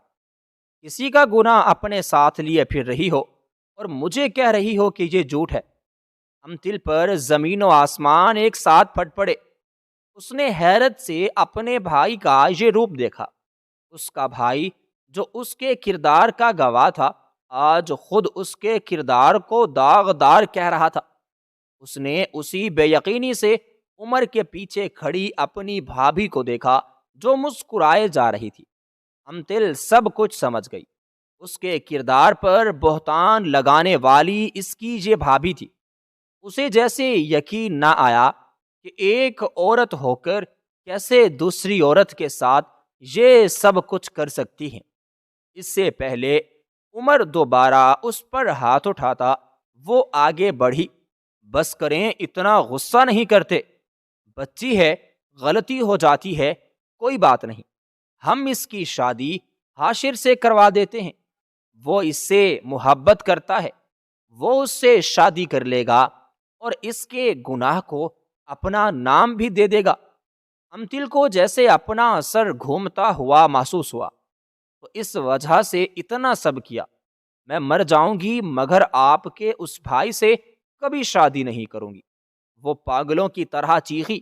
کسی کا گناہ اپنے ساتھ لیے پھر رہی ہو اور مجھے کہہ رہی ہو کہ یہ جھوٹ ہے۔ امتل پر زمین و آسمان ایک ساتھ پھٹ پڑے۔ اس نے حیرت سے اپنے بھائی کا یہ روپ دیکھا۔ اس کا بھائی جو اس کے کردار کا گواہ تھا، آج خود اس کے کردار کو داغدار کہہ رہا تھا۔ اس نے اسی بے یقینی سے عمر کے پیچھے کھڑی اپنی بھابھی کو دیکھا جو مسکرائے جا رہی تھی۔ امتل سب کچھ سمجھ گئی۔ اس کے کردار پر بہتان لگانے والی اس کی یہ بھابھی تھی۔ اسے جیسے یقین نہ آیا کہ ایک عورت ہو کر کیسے دوسری عورت کے ساتھ یہ سب کچھ کر سکتی ہیں۔ اس سے پہلے عمر دوبارہ اس پر ہاتھ اٹھاتا، وہ آگے بڑھی۔ بس کریں، اتنا غصہ نہیں کرتے، بچی ہے، غلطی ہو جاتی ہے، کوئی بات نہیں، ہم اس کی شادی حاشر سے کروا دیتے ہیں، وہ اس سے محبت کرتا ہے، وہ اس سے شادی کر لے گا اور اس کے گناہ کو اپنا نام بھی دے دے گا۔ امتل کو جیسے اپنا سر گھومتا ہوا محسوس ہوا۔ تو اس وجہ سے اتنا سب کیا، میں مر جاؤں گی مگر آپ کے اس بھائی سے کبھی شادی نہیں کروں گی، وہ پاگلوں کی طرح چیخی۔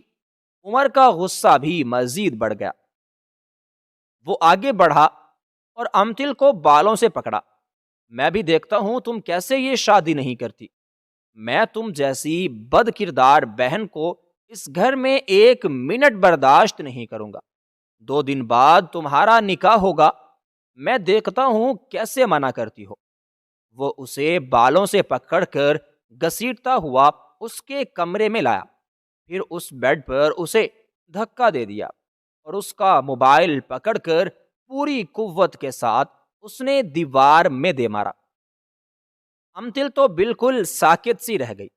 عمر کا غصہ بھی مزید بڑھ گیا۔ وہ آگے بڑھا اور امتل کو بالوں سے پکڑا۔ میں بھی دیکھتا ہوں تم کیسے یہ شادی نہیں کرتی۔ میں تم جیسی بد کردار بہن کو اس گھر میں ایک منٹ برداشت نہیں کروں گا۔ 2 دن بعد تمہارا نکاح ہوگا، میں دیکھتا ہوں کیسے منع کرتی ہو۔ وہ اسے بالوں سے پکڑ کر گھسیٹتا ہوا اس کے کمرے میں لایا، پھر اس بیڈ پر اسے دھکا دے دیا اور اس کا موبائل پکڑ کر پوری قوت کے ساتھ اس نے دیوار میں دے مارا۔ امتل تو بالکل ساکت سی رہ گئی۔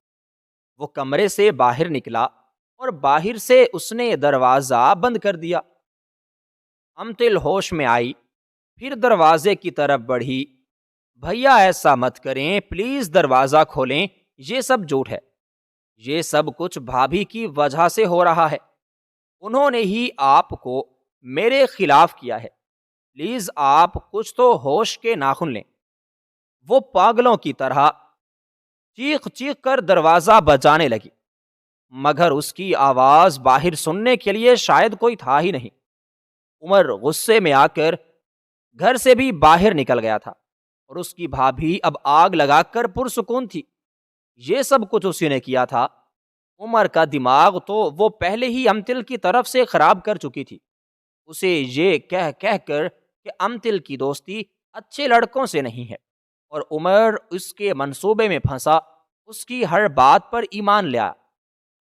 وہ کمرے سے باہر نکلا اور باہر سے اس نے دروازہ بند کر دیا۔ امتل ہوش میں آئی، پھر دروازے کی طرف بڑھی۔ بھیا ایسا مت کریں، پلیز دروازہ کھولیں، یہ سب جھوٹ ہے، یہ سب کچھ بھابھی کی وجہ سے ہو رہا ہے، انہوں نے ہی آپ کو میرے خلاف کیا ہے، پلیز آپ کچھ تو ہوش کے ناخن لیں۔ وہ پاگلوں کی طرح چیخ چیخ کر دروازہ بجانے لگی، مگر اس کی آواز باہر سننے کے لیے شاید کوئی تھا ہی نہیں۔ عمر غصے میں آ کر گھر سے بھی باہر نکل گیا تھا اور اس کی بھابھی اب آگ لگا کر پرسکون تھی۔ یہ سب کچھ اسی نے کیا تھا۔ عمر کا دماغ تو وہ پہلے ہی امتل کی طرف سے خراب کر چکی تھی۔ اسے یہ کہہ کہہ کر کہ امتل کی دوستی اچھے لڑکوں سے نہیں ہے اور عمر اس کے منصوبے میں پھنسا، اس کی ہر بات پر ایمان لیا۔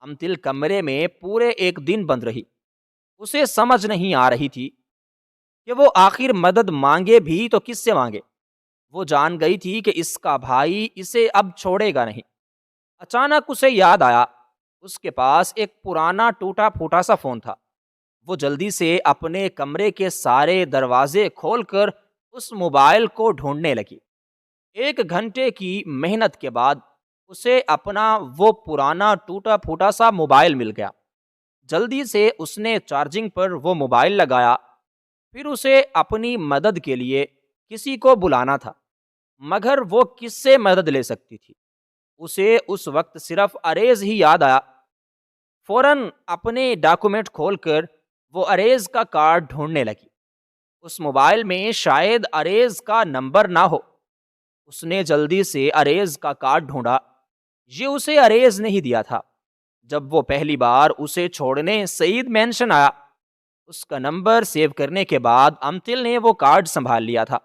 امتل کمرے میں پورے 1 دن بند رہی۔ اسے سمجھ نہیں آ رہی تھی کہ وہ آخر مدد مانگے بھی تو کس سے مانگے۔ وہ جان گئی تھی کہ اس کا بھائی اسے اب چھوڑے گا نہیں۔ اچانک اسے یاد آیا اس کے پاس ایک پرانا ٹوٹا پھوٹا سا فون تھا۔ وہ جلدی سے اپنے کمرے کے سارے دروازے کھول کر اس موبائل کو ڈھونڈنے لگی۔ 1 گھنٹے کی محنت کے بعد اسے اپنا وہ پرانا ٹوٹا پھوٹا سا موبائل مل گیا۔ جلدی سے اس نے چارجنگ پر وہ موبائل لگایا، پھر اسے اپنی مدد کے لیے کسی کو بلانا تھا، مگر وہ کس سے مدد لے سکتی تھی؟ اسے اس وقت صرف اریز ہی یاد آیا۔ فوراً اپنے ڈاکومنٹ کھول کر وہ اریز کا کارڈ ڈھونڈنے لگی۔ اس موبائل میں شاید اریز کا نمبر نہ ہو۔ اس نے جلدی سے اریز کا کارڈ ڈھونڈا۔ یہ اسے اریز نہیں دیا تھا جب وہ پہلی بار اسے چھوڑنے سعید مینشن آیا۔ اس کا نمبر سیو کرنے کے بعد امتل نے وہ کارڈ سنبھال لیا تھا۔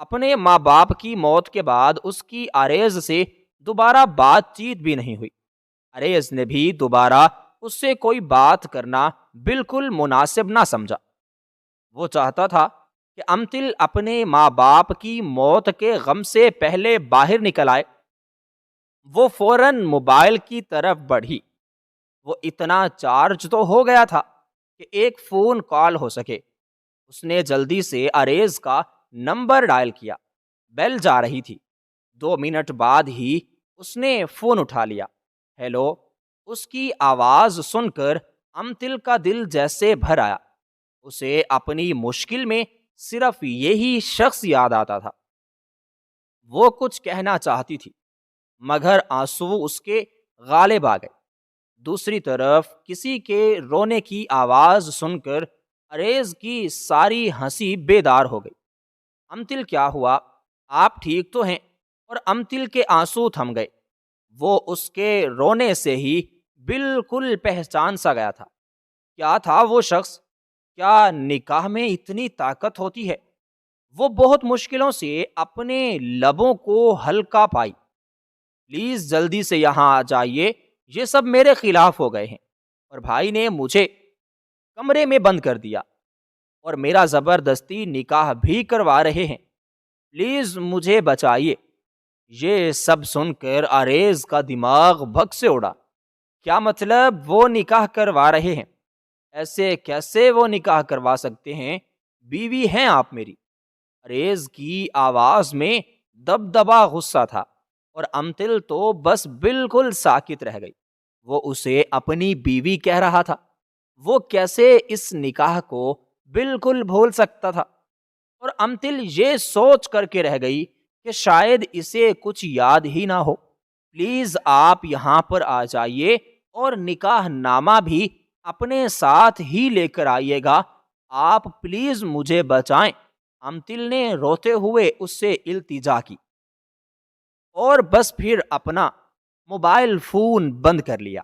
اپنے ماں باپ کی موت کے بعد اس کی اریز سے دوبارہ بات چیت بھی نہیں ہوئی۔ اریز نے بھی دوبارہ اس سے کوئی بات کرنا بالکل مناسب نہ سمجھا۔ وہ چاہتا تھا کہ امتل اپنے ماں باپ کی موت کے غم سے پہلے باہر نکل آئے۔ وہ فوراً موبائل کی طرف بڑھی۔ وہ اتنا چارج تو ہو گیا تھا کہ ایک فون کال ہو سکے۔ اس نے جلدی سے اریز کا نمبر ڈائل کیا۔ بیل جا رہی تھی۔ 2 منٹ بعد ہی اس نے فون اٹھا لیا۔ ہیلو، اس کی آواز سن کر امتل کا دل جیسے بھر آیا۔ اسے اپنی مشکل میں صرف یہی شخص یاد آتا تھا۔ وہ کچھ کہنا چاہتی تھی مگر آنسو اس کے غالب آ گئے۔ دوسری طرف کسی کے رونے کی آواز سن کر اریز کی ساری ہنسی بیدار ہو گئی۔ امتل کیا ہوا؟ آپ ٹھیک تو ہیں؟ اور امتل کے آنسو تھم گئے۔ وہ اس کے رونے سے ہی بالکل پہچان سا گیا تھا۔ کیا تھا وہ شخص؟ کیا نکاح میں اتنی طاقت ہوتی ہے؟ وہ بہت مشکلوں سے اپنے لبوں کو ہلکا پائی۔ پلیز جلدی سے یہاں آ جائیے، یہ سب میرے خلاف ہو گئے ہیں اور بھائی نے مجھے کمرے میں بند کر دیا اور میرا زبردستی نکاح بھی کروا رہے ہیں، پلیز مجھے بچائیے۔ یہ سب سن کر اریز کا دماغ بھگ سے اڑا۔ کیا مطلب وہ نکاح کروا رہے ہیں؟ ایسے کیسے وہ نکاح کروا سکتے ہیں؟ بیوی ہیں آپ میری۔ اریز کی آواز میں دبدبا غصہ تھا اور امتل تو بس بالکل ساکت رہ گئی۔ وہ اسے اپنی بیوی کہہ رہا تھا، وہ کیسے اس نکاح کو بالکل بھول سکتا تھا؟ اور امتل یہ سوچ کر کے رہ گئی کہ شاید اسے کچھ یاد ہی نہ ہو۔ پلیز آپ یہاں پر آ جائیے اور نکاح نامہ بھی اپنے ساتھ ہی لے کر آئیے گا، آپ پلیز مجھے بچائیں۔ امتل نے روتے ہوئے اس سے التجا کی اور بس پھر اپنا موبائل فون بند کر لیا۔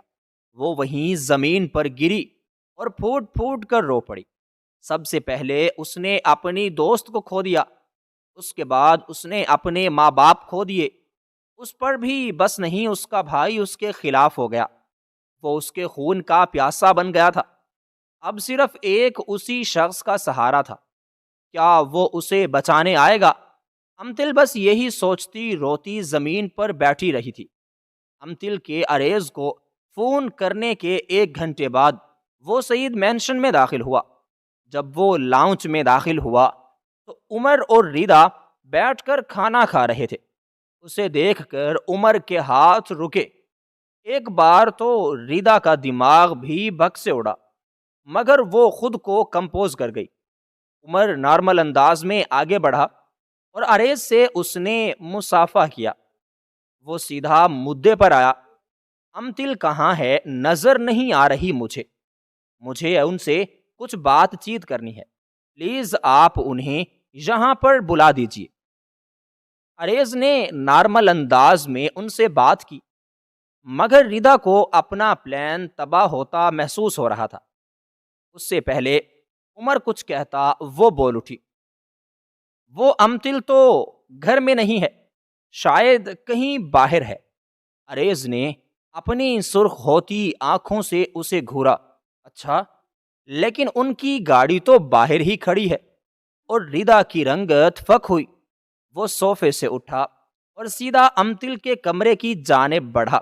وہ وہیں زمین پر گری اور پھوٹ پھوٹ کر رو پڑی۔ سب سے پہلے اس نے اپنی دوست کو کھو دیا، اس کے بعد اس نے اپنے ماں باپ کھو دیے۔ اس پر بھی بس نہیں، اس کا بھائی اس کے خلاف ہو گیا، وہ اس کے خون کا پیاسا بن گیا تھا۔ اب صرف ایک اسی شخص کا سہارا تھا، کیا وہ اسے بچانے آئے گا؟ امتل بس یہی سوچتی روتی زمین پر بیٹھی رہی تھی۔ امتل کے اریز کو فون کرنے کے 1 گھنٹے بعد وہ سعید مینشن میں داخل ہوا۔ جب وہ لاؤنج میں داخل ہوا تو عمر اور ریدا بیٹھ کر کھانا کھا رہے تھے۔ اسے دیکھ کر عمر کے ہاتھ رکے۔ ایک بار تو ریدا کا دماغ بھی بھگ سے اڑا مگر وہ خود کو کمپوز کر گئی۔ عمر نارمل انداز میں آگے بڑھا اور اریز سے اس نے مصافحہ کیا۔ وہ سیدھا مدعے پر آیا، امتل کہاں ہے؟ نظر نہیں آ رہی مجھے ان سے کچھ بات چیت کرنی ہے، پلیز آپ انہیں یہاں پر بلا دیجیے۔ اریز نے نارمل انداز میں ان سے بات کی مگر ریدا کو اپنا پلان تباہ ہوتا محسوس ہو رہا تھا۔ اس سے پہلے عمر کچھ کہتا وہ بول اٹھی، وہ امتل تو گھر میں نہیں ہے، شاید کہیں باہر ہے۔ اریز نے اپنی سرخ ہوتی آنکھوں سے اسے گھورا۔ اچھا، لیکن ان کی گاڑی تو باہر ہی کھڑی ہے۔ اور ریدا کی رنگت فک ہوئی۔ وہ صوفے سے اٹھا اور سیدھا امتل کے کمرے کی جانب بڑھا۔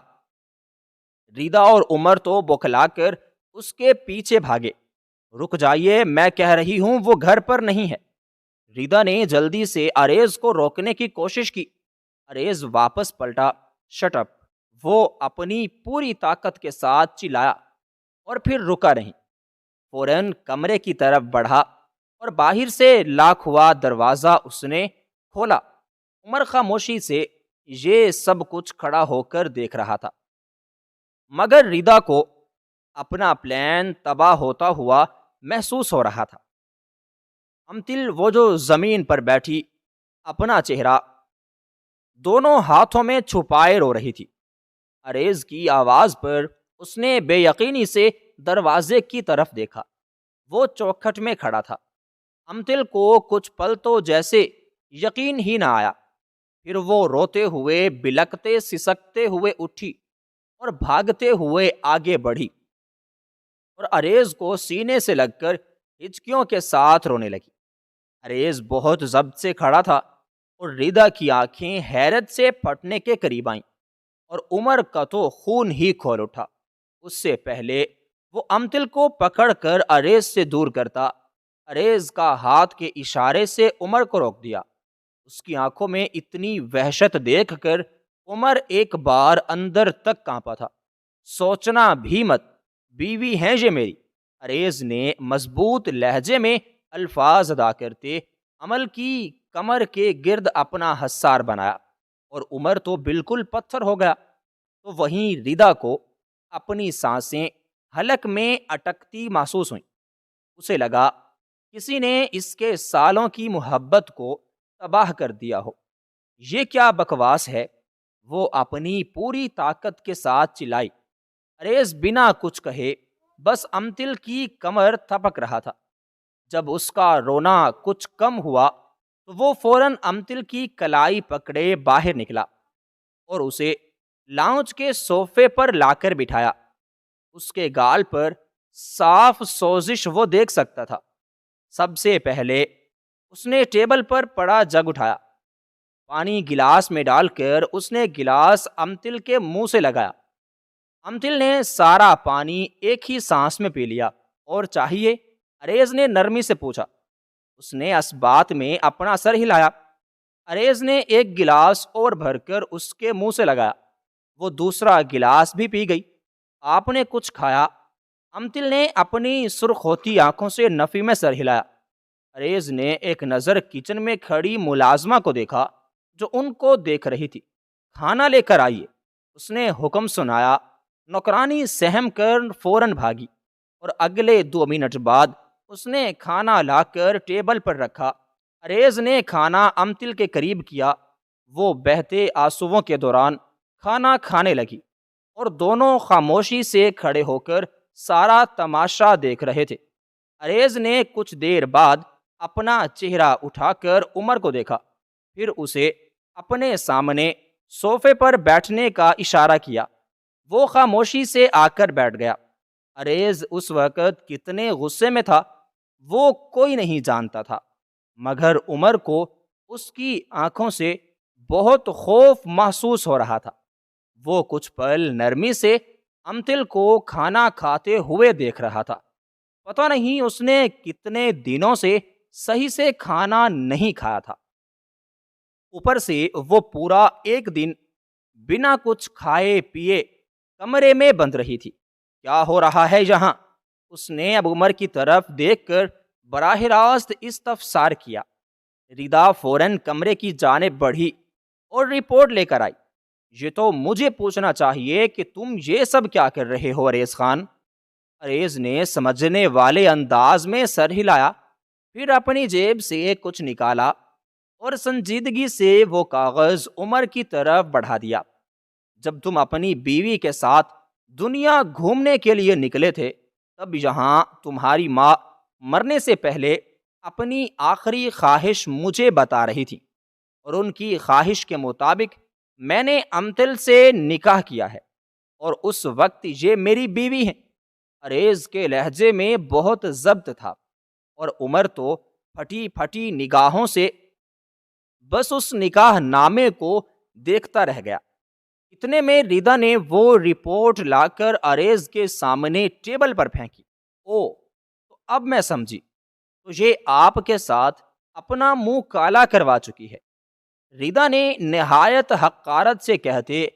ریدا اور عمر تو بوکھلا کر اس کے پیچھے بھاگے۔ رک جائیے، میں کہہ رہی ہوں وہ گھر پر نہیں ہے۔ ریدا نے جلدی سے اریز کو روکنے کی کوشش کی۔ اریز واپس پلٹا، شٹ اپ، وہ اپنی پوری طاقت کے ساتھ چلایا اور پھر رکا نہیں۔ فوراً کمرے کی طرف بڑھا اور باہر سے لاک ہوا دروازہ اس نے کھولا۔ عمر خاموشی سے یہ سب کچھ کھڑا ہو کر دیکھ رہا تھا مگر ریدا کو اپنا پلان تباہ ہوتا ہوا محسوس ہو رہا تھا۔ امتل وہ جو زمین پر بیٹھی اپنا چہرہ دونوں ہاتھوں میں چھپائے رو رہی تھی۔ اریز کی آواز پر اس نے بے یقینی سے دروازے کی طرف دیکھا۔ وہ چوکھٹ میں کھڑا تھا۔ امتل کو کچھ پل تو جیسے یقین ہی نہ آیا، پھر وہ روتے ہوئے بلکتے سسکتے ہوئے اٹھی اور بھاگتے ہوئے آگے بڑھی اور اریز کو سینے سے لگ کر ہچکیوں کے ساتھ رونے لگی۔ اریز بہت ضبط سے کھڑا تھا اور ریدا کی آنکھیں حیرت سے پھٹنے کے قریب آئیں اور عمر کا تو خون ہی کھول اٹھا۔ اس سے پہلے وہ امتل کو پکڑ کر اریز سے دور کرتا، اریز کا ہاتھ کے اشارے سے عمر کو روک دیا۔ اس کی آنکھوں میں اتنی وحشت دیکھ کر عمر ایک بار اندر تک کانپا تھا۔ سوچنا بھی مت، بیوی ہیں یہ میری، اریز نے مضبوط لہجے میں الفاظ ادا کرتے عمل کی کمر کے گرد اپنا حصار بنایا اور عمر تو بالکل پتھر ہو گیا۔ تو وہیں ردا کو اپنی سانسیں حلق میں اٹکتی محسوس ہوئیں۔ اسے لگا کسی نے اس کے سالوں کی محبت کو تباہ کر دیا ہو۔ یہ کیا بکواس ہے؟ وہ اپنی پوری طاقت کے ساتھ چلائی۔ اریز بنا کچھ کہے بس امتل کی کمر تھپک رہا تھا۔ جب اس کا رونا کچھ کم ہوا تو وہ فوراً امتل کی کلائی پکڑے باہر نکلا اور اسے لاؤنج کے صوفے پر لا کر بٹھایا۔ اس کے گال پر صاف سوزش وہ دیکھ سکتا تھا۔ سب سے پہلے اس نے ٹیبل پر پڑا جگ اٹھایا، پانی گلاس میں ڈال کر اس نے گلاس امتل کے منہ سے لگایا۔ امتل نے سارا پانی ایک ہی سانس میں پی لیا۔ اور چاہیے؟ اریز نے نرمی سے پوچھا۔ اس نے اس بات میں اپنا سر ہلایا۔ اریز نے ایک گلاس اور بھر کر اس کے منہ سے لگایا۔ وہ دوسرا گلاس بھی پی گئی۔ آپ نے کچھ کھایا؟ امتل نے اپنی سرخ ہوتی آنکھوں سے نفی میں سر ہلایا۔ اریز نے ایک نظر کچن میں کھڑی ملازمہ کو دیکھا جو ان کو دیکھ رہی تھی۔ کھانا لے کر آئیے، اس نے حکم سنایا۔ نوکرانی سہم کر فوراً بھاگی اور اگلے 2 منٹ بعد اس نے کھانا لا کر ٹیبل پر رکھا۔ اریز نے کھانا امتل کے قریب کیا۔ وہ بہتے آنسوؤں کے دوران کھانا کھانے لگی اور دونوں خاموشی سے کھڑے ہو کر سارا تماشا دیکھ رہے تھے۔ اریز نے کچھ دیر بعد اپنا چہرہ اٹھا کر عمر کو دیکھا، پھر اسے اپنے سامنے صوفے پر بیٹھنے کا اشارہ کیا۔ وہ خاموشی سے آ کر بیٹھ گیا۔ اریز اس وقت کتنے غصے میں تھا وہ کوئی نہیں جانتا تھا، مگر عمر کو اس کی آنکھوں سے بہت خوف محسوس ہو رہا تھا۔ وہ کچھ پل نرمی سے امتل کو کھانا کھاتے ہوئے دیکھ رہا تھا۔ پتہ نہیں اس نے کتنے دنوں سے صحیح سے کھانا نہیں کھایا تھا۔ اوپر سے وہ پورا ایک دن بنا کچھ کھائے پیے کمرے میں بند رہی تھی۔ کیا ہو رہا ہے یہاں؟ اس نے اب عمر کی طرف دیکھ کر براہ راست استفسار کیا۔ ردا فوراً کمرے کی جانب بڑھی اور رپورٹ لے کر آئی۔ یہ تو مجھے پوچھنا چاہیے کہ تم یہ سب کیا کر رہے ہو اریز خان؟ اریز نے سمجھنے والے انداز میں سر ہلایا، پھر اپنی جیب سے کچھ نکالا اور سنجیدگی سے وہ کاغذ عمر کی طرف بڑھا دیا۔ جب تم اپنی بیوی کے ساتھ دنیا گھومنے کے لیے نکلے تھے تب یہاں تمہاری ماں مرنے سے پہلے اپنی آخری خواہش مجھے بتا رہی تھی، اور ان کی خواہش کے مطابق میں نے امتل سے نکاح کیا ہے اور اس وقت یہ میری بیوی ہے۔ اریز کے لہجے میں بہت ضبط تھا اور عمر تو پھٹی پھٹی نگاہوں سے بس اس نکاح نامے کو دیکھتا رہ گیا۔ اتنے میں ردا نے وہ رپورٹ لا کر اریز کے سامنے ٹیبل پر پھینکی۔ او، تو اب میں سمجھی، تو یہ آپ کے ساتھ اپنا منہ کالا کروا چکی ہے۔ ردا نے نہایت حقارت سے کہتے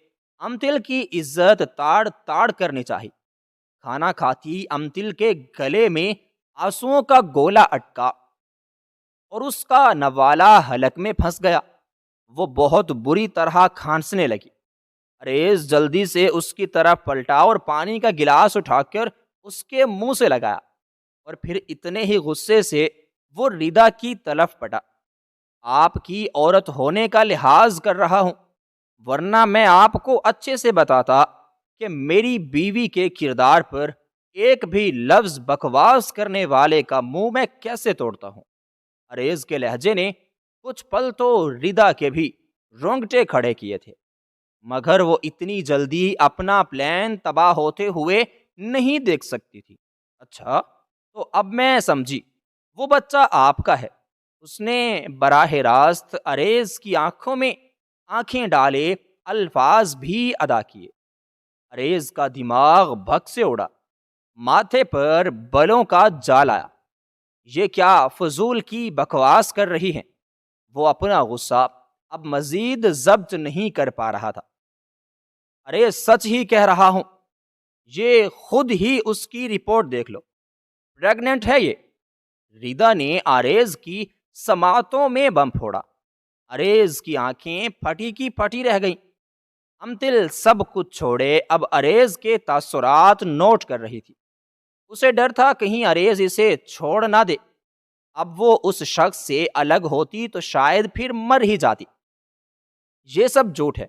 امتل کی عزت تاڑ تاڑ کرنی چاہی۔ کھانا کھاتی امتل کے گلے میں آنسوؤں کا گولا اٹکا اور اس کا نوالا حلق میں پھنس گیا۔ وہ بہت بری طرح کھانسنے لگی۔ اریز جلدی سے اس کی طرف پلٹا اور پانی کا گلاس اٹھا کر اس کے منہ سے لگایا، اور پھر اتنے ہی غصے سے وہ ردا کی طرف پٹا۔ آپ کی عورت ہونے کا لحاظ کر رہا ہوں، ورنہ میں آپ کو اچھے سے بتاتا کہ میری بیوی کے کردار پر ایک بھی لفظ بکواس کرنے والے کا منہ میں کیسے توڑتا ہوں۔ اریز کے لہجے نے کچھ پل تو ردا کے بھی رونگٹے کھڑے کیے تھے، مگر وہ اتنی جلدی اپنا پلان تباہ ہوتے ہوئے نہیں دیکھ سکتی تھی۔ اچھا، تو اب میں سمجھی، وہ بچہ آپ کا ہے۔ اس نے براہ راست اریز کی آنکھوں میں آنکھیں ڈالے الفاظ بھی ادا کیے۔ اریز کا دماغ بھگ سے اڑا، ماتھے پر بلوں کا جال آیا۔ یہ کیا فضول کی بکواس کر رہی ہیں؟ وہ اپنا غصہ اب مزید ضبط نہیں کر پا رہا تھا۔ ارے سچ ہی کہہ رہا ہوں، یہ خود ہی اس کی رپورٹ دیکھ لو، پریگننٹ ہے یہ۔ ردا نے اریز کی سماعتوں میں بم پھوڑا۔ اریز کی آنکھیں پھٹی کی پھٹی رہ گئیں۔ امتل سب کچھ چھوڑے اب اریز کے تاثرات نوٹ کر رہی تھی۔ اسے ڈر تھا کہیں اریز اسے چھوڑ نہ دے۔ اب وہ اس شخص سے الگ ہوتی تو شاید پھر مر ہی جاتی۔ یہ سب جھوٹ ہے،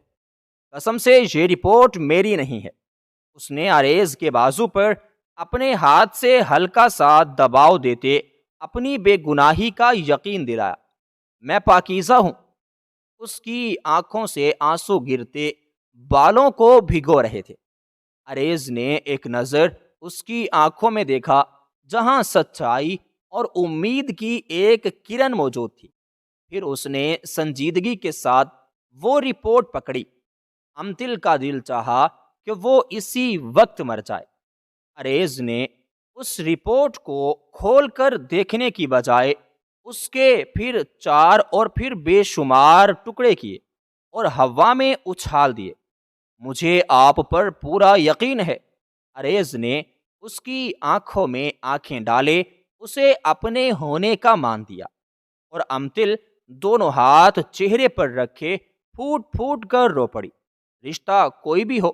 قسم سے یہ رپورٹ میری نہیں ہے۔ اس نے اریز کے بازو پر اپنے ہاتھ سے ہلکا سا دباؤ دیتے اپنی بے گناہی کا یقین دلایا۔ میں پاکیزہ ہوں۔ اس کی آنکھوں سے آنسو گرتے بالوں کو بھگو رہے تھے۔ اریز نے ایک نظر اس کی آنکھوں میں دیکھا جہاں سچائی اور امید کی ایک کرن موجود تھی۔ پھر اس نے سنجیدگی کے ساتھ وہ رپورٹ پکڑی۔ امتل کا دل چاہا کہ وہ اسی وقت مر جائے۔ اریز نے اس رپورٹ کو کھول کر دیکھنے کی بجائے اس کے پھر 4 اور پھر بے شمار ٹکڑے کیے اور ہوا میں اچھال دیے۔ مجھے آپ پر پورا یقین ہے۔ اریز نے اس کی آنکھوں میں آنکھیں ڈالے اسے اپنے ہونے کا مان دیا، اور امتل دونوں ہاتھ چہرے پر رکھے پھوٹ پھوٹ کر رو پڑی۔ رشتہ کوئی بھی ہو،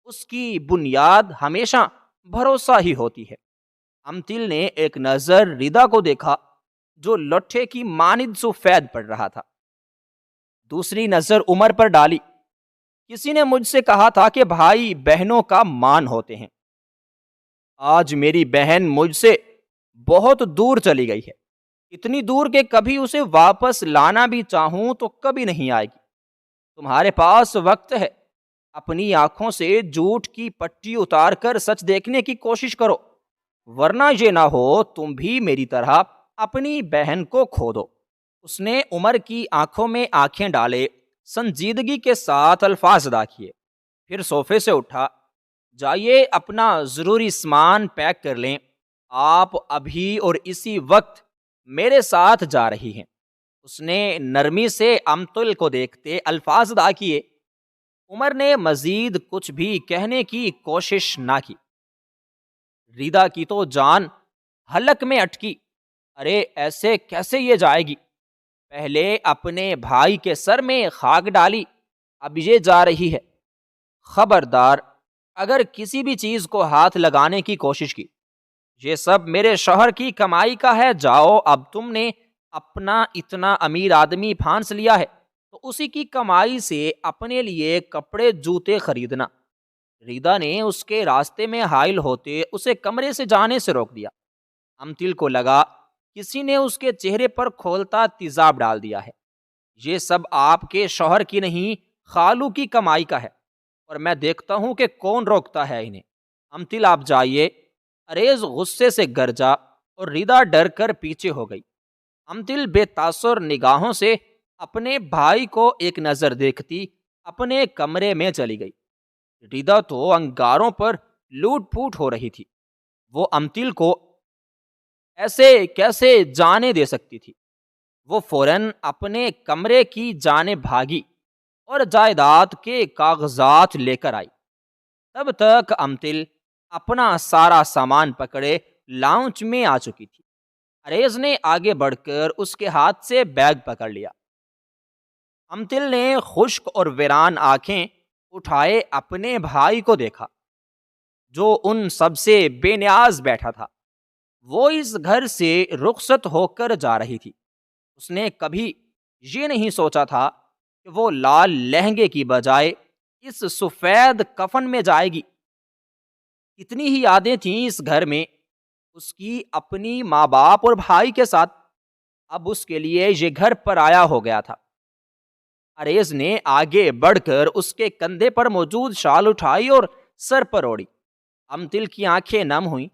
اس کی بنیاد ہمیشہ بھروسہ ہی ہوتی ہے۔ امتل نے ایک نظر ردا کو دیکھا جو لٹھے کی مانند سفید پڑ رہا تھا۔ دوسری نظر عمر پر ڈالی۔ کسی نے مجھ سے کہا تھا کہ بھائی بہنوں کا مان ہوتے ہیں۔ آج میری بہن مجھ سے بہت دور چلی گئی ہے، اتنی دور کہ کبھی اسے واپس لانا بھی چاہوں تو کبھی نہیں آئے گی۔ تمہارے پاس وقت ہے، اپنی آنکھوں سے جھوٹ کی پٹی اتار کر سچ دیکھنے کی کوشش کرو، ورنہ یہ نہ ہو تم بھی میری طرح اپنی بہن کو کھو دو۔ اس نے عمر کی آنکھوں میں آنکھیں ڈالے، سنجیدگی کے ساتھ الفاظ ادا کیے، پھر صوفے سے اٹھا۔ جائیے اپنا ضروری سامان پیک کر لیں، آپ ابھی اور اسی وقت میرے ساتھ جا رہی ہیں۔ اس نے نرمی سے امتل کو دیکھتے الفاظ ادا کیے۔ عمر نے مزید کچھ بھی کہنے کی کوشش نہ کی۔ ریدا کی تو جان حلق میں اٹکی۔ ارے ایسے کیسے یہ جائے گی؟ پہلے اپنے بھائی کے سر میں خاک ڈالی، اب یہ جا رہی ہے۔ خبردار، اگر کسی بھی چیز کو ہاتھ لگانے کی کوشش کی، یہ سب میرے شوہر کی کمائی کا ہے۔ جاؤ، اب تم نے اپنا اتنا امیر آدمی پھانس لیا ہے تو اسی کی کمائی سے اپنے لیے کپڑے جوتے خریدنا۔ ریدا نے اس کے راستے میں حائل ہوتے اسے کمرے سے جانے سے روک دیا۔ امتل کو لگا کسی نے اس کے چہرے پر کھولتا تیزاب ڈال دیا ہے۔ یہ سب آپ کے شوہر کی نہیں، خالو کی کمائی کا ہے، اور میں دیکھتا ہوں کہ کون روکتا ہے انہیں۔ امتل آپ جائیے۔ اریز غصے سے گرجا اور ریدا ڈر کر پیچھے ہو گئی۔ امتل بے تاثر نگاہوں سے اپنے بھائی کو ایک نظر دیکھتی اپنے کمرے میں چلی گئی۔ ریدا تو انگاروں پر لوٹ پھوٹ ہو رہی تھی۔ وہ امتل کو ایسے کیسے جانے دے سکتی تھی؟ وہ فوراً اپنے کمرے کی جانب بھاگی اور جائیداد کے کاغذات لے کر آئی۔ تب تک امتل اپنا سارا سامان پکڑے لاؤنج میں آ چکی تھی۔ اریز نے آگے بڑھ کر اس کے ہاتھ سے بیگ پکڑ لیا۔ امتل نے خشک اور ویران آنکھیں اٹھائے اپنے بھائی کو دیکھا جو ان سب سے بے نیاز بیٹھا تھا۔ وہ اس گھر سے رخصت ہو کر جا رہی تھی۔ اس نے کبھی یہ نہیں سوچا تھا کہ وہ لال لہنگے کی بجائے اس سفید کفن میں جائے گی۔ کتنی ہی یادیں تھیں اس گھر میں، اس کی اپنی ماں باپ اور بھائی کے ساتھ۔ اب اس کے لیے یہ گھر پرایا ہو گیا تھا۔ اریز نے آگے بڑھ کر اس کے کندھے پر موجود شال اٹھائی اور سر پر اوڑھی۔ امتل کی آنکھیں نم ہوئیں۔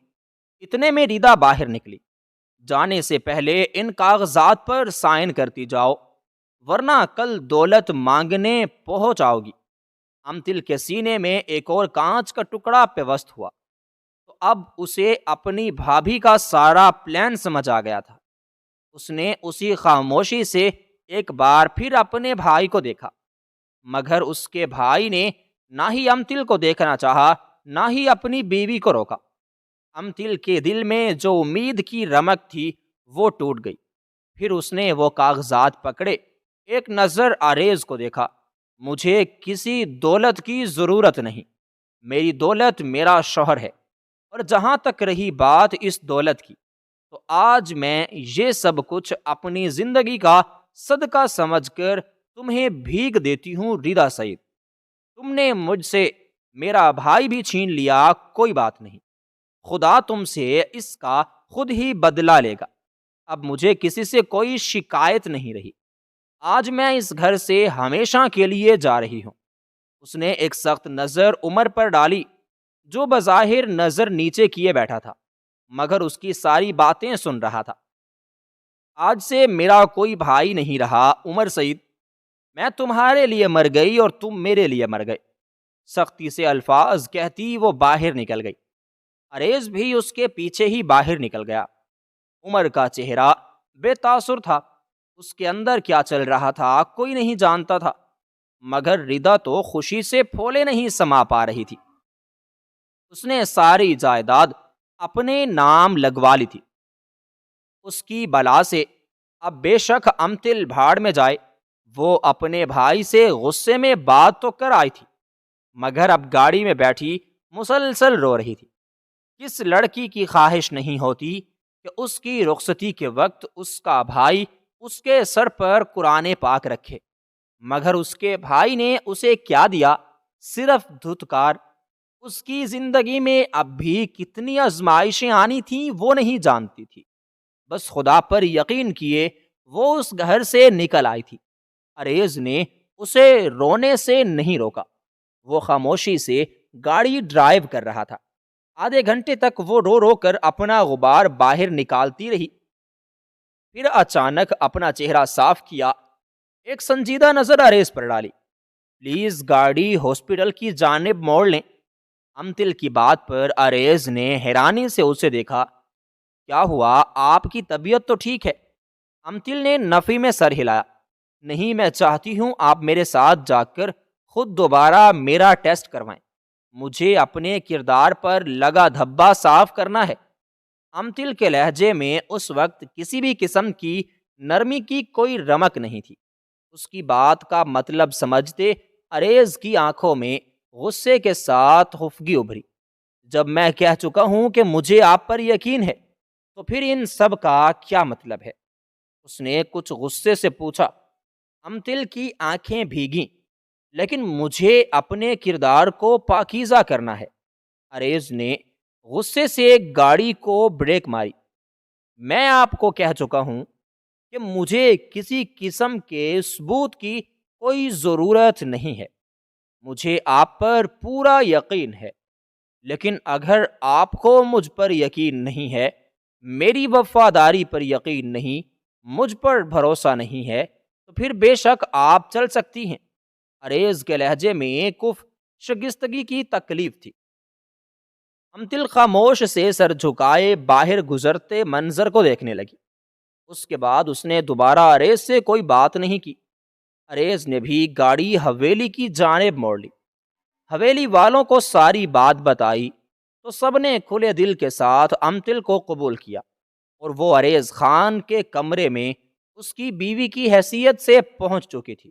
اتنے میں ریدا باہر نکلی۔ جانے سے پہلے ان کاغذات پر سائن کرتی جاؤ، ورنہ کل دولت مانگنے پہنچ آؤ گی۔ امتل کے سینے میں ایک اور کانچ کا ٹکڑا پیوست ہوا تو اب اسے اپنی بھابھی کا سارا پلان سمجھ آ گیا تھا۔ اس نے اسی خاموشی سے ایک بار پھر اپنے بھائی کو دیکھا، مگر اس کے بھائی نے نہ ہی امتل کو دیکھنا چاہا نہ ہی اپنی بیوی کو روکا۔ امتل کے دل میں جو امید کی رمق تھی وہ ٹوٹ گئی۔ پھر اس نے وہ کاغذات پکڑے، ایک نظر آریز کو دیکھا۔ مجھے کسی دولت کی ضرورت نہیں، میری دولت میرا شوہر ہے، اور جہاں تک رہی بات اس دولت کی، تو آج میں یہ سب کچھ اپنی زندگی کا صدقہ سمجھ کر تمہیں بھیگ دیتی ہوں رضا سعید۔ تم نے مجھ سے میرا بھائی بھی چھین لیا، کوئی بات نہیں، خدا تم سے اس کا خود ہی بدلہ لے گا۔ اب مجھے کسی سے کوئی شکایت نہیں رہی، آج میں اس گھر سے ہمیشہ کے لیے جا رہی ہوں۔ اس نے ایک سخت نظر عمر پر ڈالی، جو بظاہر نظر نیچے کیے بیٹھا تھا مگر اس کی ساری باتیں سن رہا تھا۔ آج سے میرا کوئی بھائی نہیں رہا عمر سعید، میں تمہارے لیے مر گئی اور تم میرے لیے مر گئے۔ سختی سے الفاظ کہتی وہ باہر نکل گئی۔ عریض بھی اس کے پیچھے ہی باہر نکل گیا۔ عمر کا چہرہ بے تاثر تھا، اس کے اندر کیا چل رہا تھا کوئی نہیں جانتا تھا، مگر رضا تو خوشی سے پھولے نہیں سما پا رہی تھی۔ اس نے ساری جائیداد اپنے نام لگوا لی تھی۔ اس کی بلا سے اب بے شک امتل بھاڑ میں جائے، وہ اپنے بھائی سے غصے میں بات تو کر آئی تھی، مگر اب گاڑی میں بیٹھی مسلسل رو رہی تھی۔ کس لڑکی کی خواہش نہیں ہوتی کہ اس کی رخصتی کے وقت اس کا بھائی اس کے سر پر قرآن پاک رکھے، مگر اس کے بھائی نے اسے کیا دیا؟ صرف دھتکار۔ اس کی زندگی میں اب بھی کتنی آزمائشیں آنی تھیں وہ نہیں جانتی تھی، بس خدا پر یقین کیے وہ اس گھر سے نکل آئی تھی۔ عریض نے اسے رونے سے نہیں روکا، وہ خاموشی سے گاڑی ڈرائیو کر رہا تھا۔ آدھے گھنٹے تک وہ رو رو کر اپنا غبار باہر نکالتی رہی، پھر اچانک اپنا چہرہ صاف کیا، ایک سنجیدہ نظر عریض پر ڈالی۔ پلیز گاڑی ہاسپٹل کی جانب موڑ لیں۔ امتل کی بات پر عریض نے حیرانی سے اسے دیکھا۔ کیا ہوا؟ آپ کی طبیعت تو ٹھیک ہے؟ امتل نے نفی میں سر ہلایا۔ نہیں، میں چاہتی ہوں آپ میرے ساتھ جا کر خود دوبارہ میرا ٹیسٹ کروائیں، مجھے اپنے کردار پر لگا دھبا صاف کرنا ہے۔ امتل کے لہجے میں اس وقت کسی بھی قسم کی نرمی کی کوئی رمق نہیں تھی۔ اس کی بات کا مطلب سمجھتے عریض کی آنکھوں میں غصے کے ساتھ خفگی ابھری۔ جب میں کہہ چکا ہوں کہ مجھے آپ پر یقین ہے، تو پھر ان سب کا کیا مطلب ہے؟ اس نے کچھ غصے سے پوچھا۔ امتل کی آنکھیں بھیگیں۔ لیکن مجھے اپنے کردار کو پاکیزہ کرنا ہے۔ عریض نے غصے سے گاڑی کو بریک ماری۔ میں آپ کو کہہ چکا ہوں کہ مجھے کسی قسم کے ثبوت کی کوئی ضرورت نہیں ہے، مجھے آپ پر پورا یقین ہے، لیکن اگر آپ کو مجھ پر یقین نہیں ہے، میری وفاداری پر یقین نہیں، مجھ پر بھروسہ نہیں ہے، تو پھر بے شک آپ چل سکتی ہیں۔ عریض کے لہجے میں کف شگستگی کی تکلیف تھی۔ امتل خاموش سے سر جھکائے باہر گزرتے منظر کو دیکھنے لگی۔ اس کے بعد اس نے دوبارہ عریض سے کوئی بات نہیں کی۔ عریض نے بھی گاڑی حویلی کی جانب موڑ لی۔ حویلی والوں کو ساری بات بتائی تو سب نے کھلے دل کے ساتھ امتل کو قبول کیا، اور وہ عریض خان کے کمرے میں اس کی بیوی کی حیثیت سے پہنچ چکی تھی۔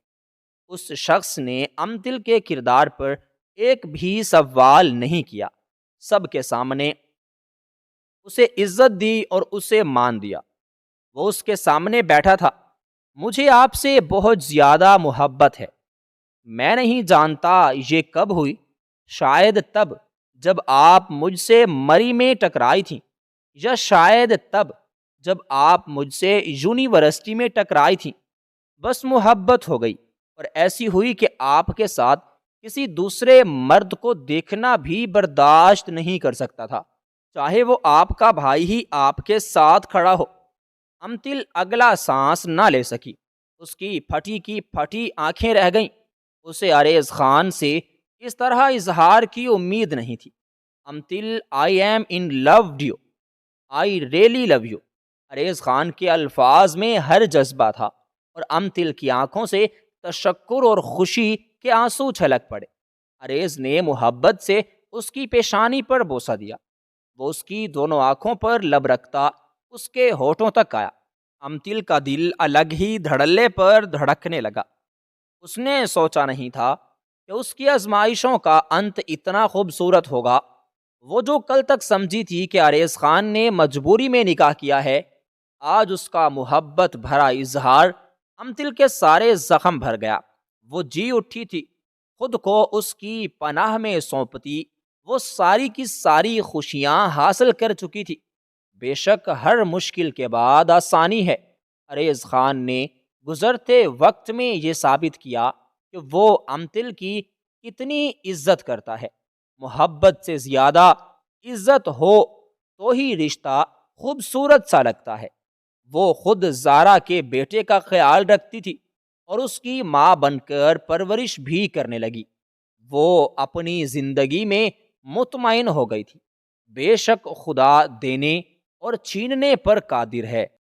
اس شخص نے امتل کے کردار پر ایک بھی سوال نہیں کیا، سب کے سامنے اسے عزت دی اور اسے مان دیا۔ وہ اس کے سامنے بیٹھا تھا۔ مجھے آپ سے بہت زیادہ محبت ہے، میں نہیں جانتا یہ کب ہوئی، شاید تب جب آپ مجھ سے مری میں ٹکرائی تھیں، یا شاید تب جب آپ مجھ سے یونیورسٹی میں ٹکرائی تھیں۔ بس محبت ہو گئی، اور ایسی ہوئی کہ آپ کے ساتھ کسی دوسرے مرد کو دیکھنا بھی برداشت نہیں کر سکتا تھا، چاہے وہ آپ کا بھائی ہی آپ کے ساتھ کھڑا ہو۔ امتل اگلا سانس نہ لے سکی، اس کی پھٹی آنکھیں رہ گئیں۔ اسے عریض خان سے اس طرح اظہار کی امید نہیں تھی۔ Amtul, I am in love ڈیو، I really love you. Areez Khan کے الفاظ میں ہر جذبہ تھا، اور امتل کی آنکھوں سے تشکر اور خوشی کے آنسو چھلک پڑے۔ عریض نے محبت سے اس کی پیشانی پر بوسہ دیا۔ وہ اس کی دونوں آنکھوں پر لب رکھتا اس کے ہونٹوں تک آیا۔ امتل کا دل الگ ہی دھڑلے پر دھڑکنے لگا۔ اس نے سوچا نہیں تھا کہ اس کی آزمائشوں کا انت اتنا خوبصورت ہوگا۔ وہ جو کل تک سمجھی تھی کہ عریض خان نے مجبوری میں نکاح کیا ہے، آج اس کا محبت بھرا اظہار امتل کے سارے زخم بھر گیا۔ وہ جی اٹھی تھی خود کو اس کی پناہ میں سونپتی۔ وہ ساری کی ساری خوشیاں حاصل کر چکی تھی۔ بے شک ہر مشکل کے بعد آسانی ہے۔ عریض خان نے گزرتے وقت میں یہ ثابت کیا کہ وہ امتل کی کتنی عزت کرتا ہے۔ محبت سے زیادہ عزت ہو تو ہی رشتہ خوبصورت سا لگتا ہے۔ وہ خود زارا کے بیٹے کا خیال رکھتی تھی اور اس کی ماں بن کر پرورش بھی کرنے لگی۔ وہ اپنی زندگی میں مطمئن ہو گئی تھی۔ بے شک خدا دینے اور چھیننے پر قادر ہے۔